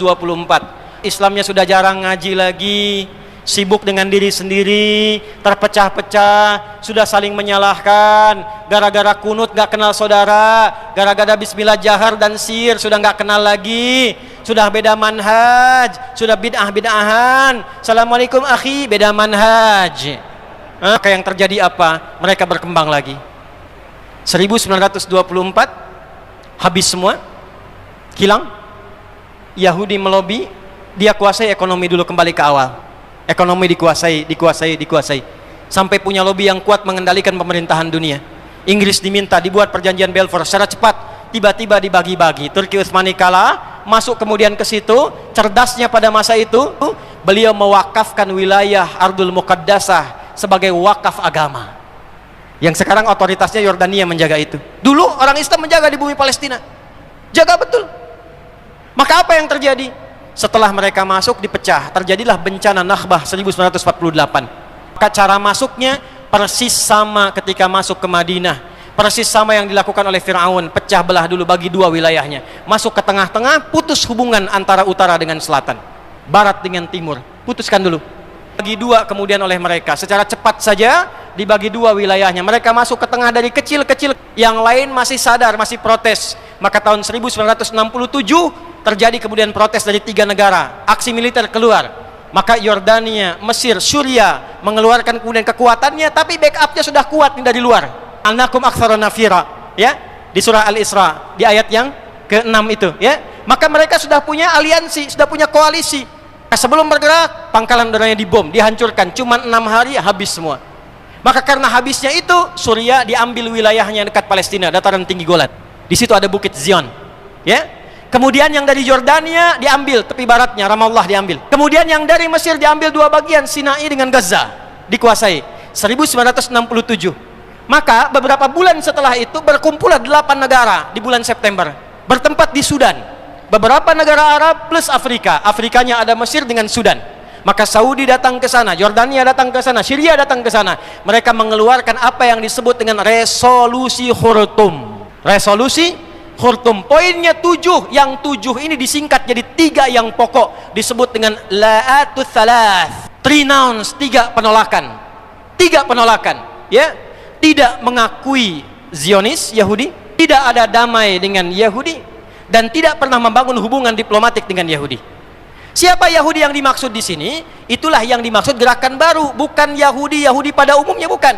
Islamnya sudah jarang ngaji lagi, sibuk dengan diri sendiri, terpecah-pecah, sudah saling menyalahkan, gara-gara kunut gak kenal saudara, gara-gara bismillah jahar dan sir sudah gak kenal lagi, sudah beda manhaj, sudah bid'ah-bid'ahan, assalamualaikum akhi, beda manhaj. Maka yang terjadi apa? Mereka berkembang lagi. 1924 habis semua, hilang. Yahudi melobi, dia kuasai ekonomi dulu, kembali ke awal. Ekonomi dikuasai, sampai punya lobby yang kuat mengendalikan pemerintahan dunia. Inggris diminta dibuat perjanjian Balfour secara cepat, tiba-tiba dibagi-bagi. Turki Utsmani kalah, masuk kemudian ke situ. Cerdasnya pada masa itu, beliau mewakafkan wilayah Ardul Muqaddasah sebagai wakaf agama. Yang sekarang otoritasnya Yordania menjaga itu. Dulu orang Islam menjaga di bumi Palestina, jaga betul. Maka apa yang terjadi? Setelah mereka masuk, dipecah, terjadilah bencana Nakbah 1948. Maka cara masuknya persis sama ketika masuk ke Madinah, persis sama yang dilakukan oleh Fir'aun, pecah belah dulu, bagi dua wilayahnya, masuk ke tengah-tengah, putus hubungan antara utara dengan selatan, barat dengan timur, putuskan dulu, bagi dua kemudian oleh mereka, secara cepat saja dibagi dua wilayahnya. Mereka masuk ke tengah dari kecil-kecil, yang lain masih sadar, masih protes. Maka tahun 1967 terjadi kemudian protes dari 3 negara, aksi militer keluar. Maka Yordania, Mesir, Syria mengeluarkan kemudian kekuatannya, tapi backupnya sudah kuat dari luar. Anakum aktsara nafira, ya, di surah Al-Isra di ayat yang ke-6 itu, ya. Maka mereka sudah punya aliansi, sudah punya koalisi. Sebelum bergerak, pangkalan udaranya dibom, dihancurkan, cuma 6 hari habis semua. Maka karena habisnya itu, Suriah diambil wilayahnya dekat Palestina, dataran tinggi Golan. Di situ ada Bukit Zion, ya. Kemudian yang dari Yordania diambil, tepi baratnya Ramallah diambil. Kemudian yang dari Mesir diambil 2 bagian, Sinai dengan Gaza dikuasai. 1967. Maka beberapa bulan setelah itu berkumpullah 8 negara di bulan September, bertempat di Sudan. Beberapa negara Arab plus Afrika. Afrikanya ada Mesir dengan Sudan. Maka Saudi datang ke sana, Jordania datang ke sana, Syria datang ke sana. Mereka mengeluarkan apa yang disebut dengan resolusi Khurtum. Resolusi Khurtum. Poinnya 7. Yang 7 ini disingkat jadi 3 yang pokok. Disebut dengan la'atul thalath. 3 nouns, 3 penolakan. 3 penolakan. Ya, tidak mengakui Zionis Yahudi, tidak ada damai dengan Yahudi, dan tidak pernah membangun hubungan diplomatik dengan Yahudi. Siapa Yahudi yang dimaksud di sini? Itulah yang dimaksud gerakan baru, bukan Yahudi pada umumnya, bukan.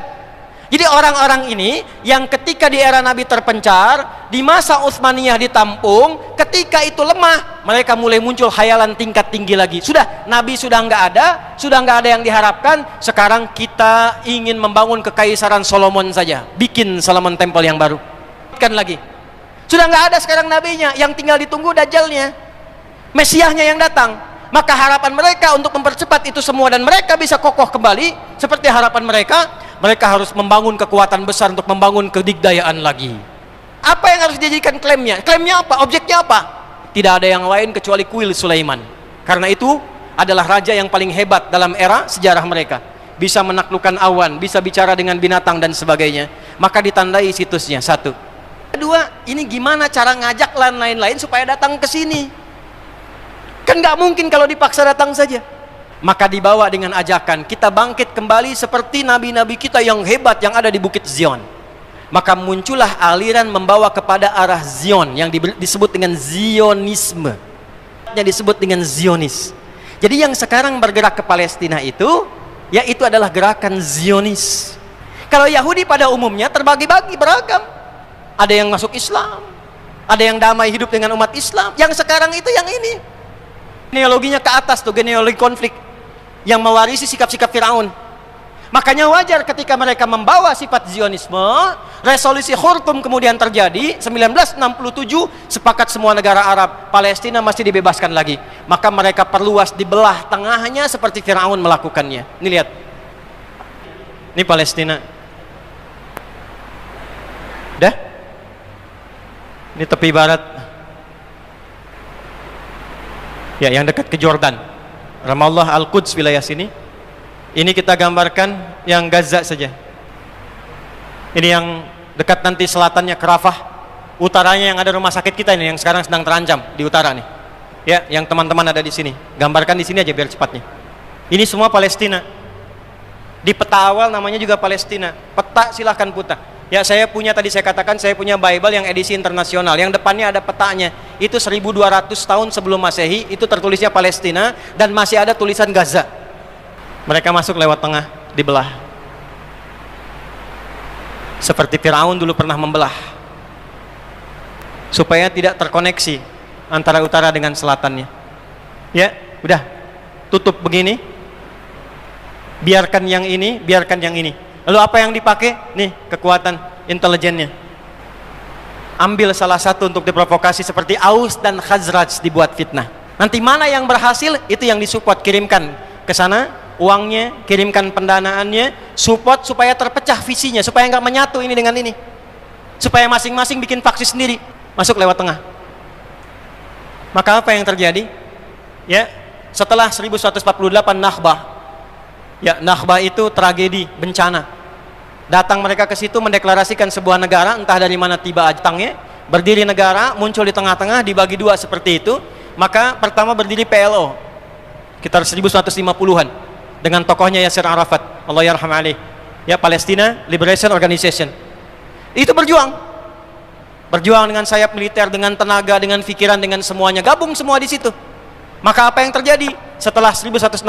Jadi orang-orang ini yang ketika di era Nabi terpencar, di masa Utsmaniyah ditampung, ketika itu lemah, mereka mulai muncul khayalan tingkat tinggi lagi. Sudah, Nabi sudah nggak ada yang diharapkan. Sekarang kita ingin membangun kekaisaran Solomon saja, bikin Solomon Temple yang baru. Kan lagi. Sudah nggak ada sekarang nabinya, yang tinggal ditunggu Dajjalnya, Mesiahnya yang datang. Maka harapan mereka untuk mempercepat itu semua dan mereka bisa kokoh kembali seperti harapan mereka harus membangun kekuatan besar untuk membangun kedigdayaan lagi. Apa yang harus dijadikan klaimnya? Klaimnya apa? Objeknya apa? Tidak ada yang lain kecuali kuil Sulaiman. Karena itu adalah raja yang paling hebat dalam era sejarah mereka. Bisa menaklukkan awan, bisa bicara dengan binatang dan sebagainya. Maka ditandai situsnya. 1. Kedua, ini gimana cara ngajak lain-lain supaya datang ke sini? Kan nggak mungkin kalau dipaksa datang saja. Maka dibawa dengan ajakan, kita bangkit kembali seperti nabi-nabi kita yang hebat yang ada di Bukit Zion. Maka muncullah aliran membawa kepada arah Zion yang disebut dengan Zionisme. Yang disebut dengan Zionis. Jadi yang sekarang bergerak ke Palestina itu, yaitu adalah gerakan Zionis. Kalau Yahudi pada umumnya terbagi-bagi, beragam. Ada yang masuk Islam, ada yang damai hidup dengan umat Islam. Yang sekarang itu yang ini. Genealoginya ke atas tuh, genealogi konflik yang mewarisi sikap-sikap Firaun. Makanya wajar ketika mereka membawa sifat Zionisme, resolusi Khurtum kemudian terjadi 1967, sepakat semua negara Arab, Palestina masih dibebaskan lagi. Maka mereka perluas di belah tengahnya seperti Firaun melakukannya. Ini lihat. Ini Palestina. Dah? Ini tepi barat. Ya, yang dekat ke Jordan. Ramallah Al-Quds wilayah sini. Ini kita gambarkan yang Gaza saja. Ini yang dekat nanti selatannya ke Rafah. Utaranya yang ada rumah sakit kita ini yang sekarang sedang terancam di utara nih. Ya, yang teman-teman ada di sini. Gambarkan di sini aja biar cepatnya. Ini semua Palestina. Di peta awal namanya juga Palestina. Peta silahkan putar. Ya, saya katakan saya punya Bible yang edisi internasional. Yang depannya ada petanya. Itu 1200 tahun sebelum Masehi, itu tertulisnya Palestina dan masih ada tulisan Gaza. Mereka masuk lewat tengah, dibelah. Seperti Firaun dulu pernah membelah. Supaya tidak terkoneksi antara utara dengan selatannya. Ya, udah. Tutup begini. Biarkan yang ini, biarkan yang ini. Lalu apa yang dipakai? Nih, kekuatan intelijennya. Ambil salah satu untuk diprovokasi seperti Aus dan Khazraj dibuat fitnah. Nanti mana yang berhasil, itu yang disupport, kirimkan ke sana uangnya, kirimkan pendanaannya, support supaya terpecah visinya, supaya nggak menyatu ini dengan ini. Supaya masing-masing bikin faksi sendiri, masuk lewat tengah. Maka apa yang terjadi? Ya, setelah 1148 Nakbah. Ya, Nakbah itu tragedi, bencana. Datang mereka ke situ mendeklarasikan sebuah negara, entah dari mana tiba datangnya, berdiri negara, muncul di tengah-tengah, dibagi dua seperti itu. Maka pertama berdiri PLO, sekitar 1150-an, dengan tokohnya Yasir Arafat, Allah yarham alaih. Ya, Palestina Liberation Organization. Itu berjuang dengan sayap militer, dengan tenaga, dengan pikiran, dengan semuanya, gabung semua di situ. Maka apa yang terjadi? Setelah 1167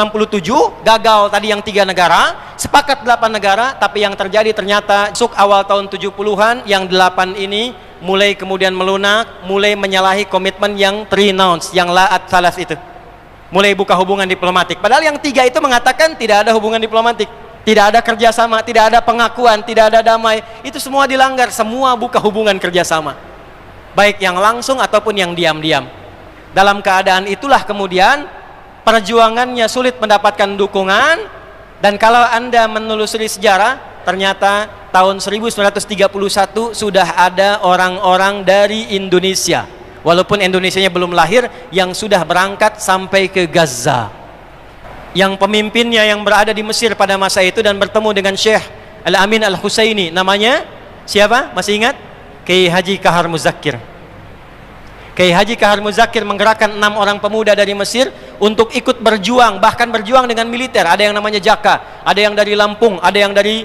gagal tadi yang 3 negara, sepakat 8 negara, tapi yang terjadi ternyata masuk awal tahun 70-an yang 8 ini mulai kemudian melunak, mulai menyalahi komitmen yang 3 nouns, yang la'at salas itu. Mulai buka hubungan diplomatik. Padahal yang 3 itu mengatakan tidak ada hubungan diplomatik, tidak ada kerjasama, tidak ada pengakuan, tidak ada damai. Itu semua dilanggar, semua buka hubungan kerjasama, baik yang langsung ataupun yang diam-diam. Dalam keadaan itulah kemudian perjuangannya sulit mendapatkan dukungan. Dan kalau Anda menelusuri sejarah, ternyata tahun 1931 sudah ada orang-orang dari Indonesia, walaupun Indonesianya belum lahir, yang sudah berangkat sampai ke Gaza. yang pemimpinnya yang berada di Mesir pada masa itu dan bertemu dengan Syekh Al-Amin Al-Husaini. Namanya siapa? Masih ingat? Kiai Haji Kahar Muzakir. Kiai Haji Kahar Muzakir menggerakkan 6 orang pemuda dari Mesir untuk ikut berjuang, bahkan berjuang dengan militer. Ada yang namanya Jaka, ada yang dari Lampung, ada yang dari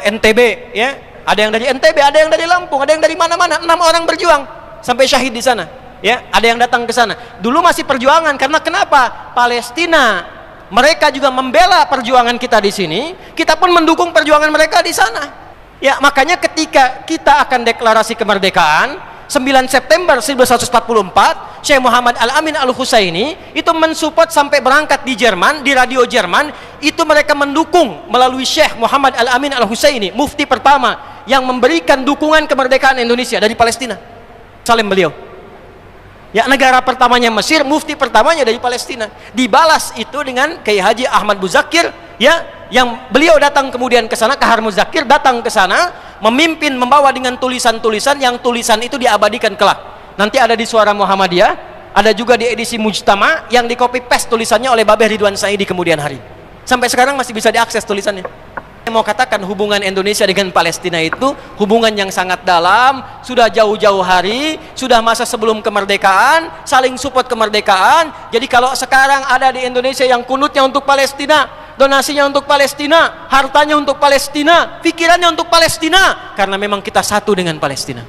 NTB, ya, ada yang dari NTB, ada yang dari Lampung, ada yang dari mana-mana. 6 orang berjuang sampai syahid di sana. Ya, ada yang datang ke sana. Dulu masih perjuangan karena kenapa? Palestina. Mereka juga membela perjuangan kita di sini, kita pun mendukung perjuangan mereka di sana. Ya, makanya ketika kita akan deklarasi kemerdekaan 9 September 1944, Syekh Muhammad Al-Amin Al-Husaini itu mensupport sampai berangkat di Jerman, di radio Jerman, itu mereka mendukung melalui Syekh Muhammad Al-Amin Al-Husaini, mufti pertama yang memberikan dukungan kemerdekaan Indonesia dari Palestina. Salim beliau. Ya, negara pertamanya Mesir, mufti pertamanya dari Palestina. Dibalas itu dengan Kiai Haji Ahmad Muzakir, ya, yang beliau datang kemudian ke sana, Kahar Muzakir datang ke sana, memimpin, membawa dengan tulisan-tulisan yang tulisan itu diabadikan kelak. Nanti ada di Suara Muhammadiyah, ada juga di edisi Mujtama yang di copy paste tulisannya oleh Babeh Ridwan Saidi kemudian hari. Sampai sekarang masih bisa diakses tulisannya. Saya mau katakan hubungan Indonesia dengan Palestina itu hubungan yang sangat dalam, sudah jauh-jauh hari, sudah masa sebelum kemerdekaan, saling support kemerdekaan. Jadi kalau sekarang ada di Indonesia yang kunutnya untuk Palestina, donasinya untuk Palestina, hartanya untuk Palestina, pikirannya untuk Palestina, karena memang kita satu dengan Palestina.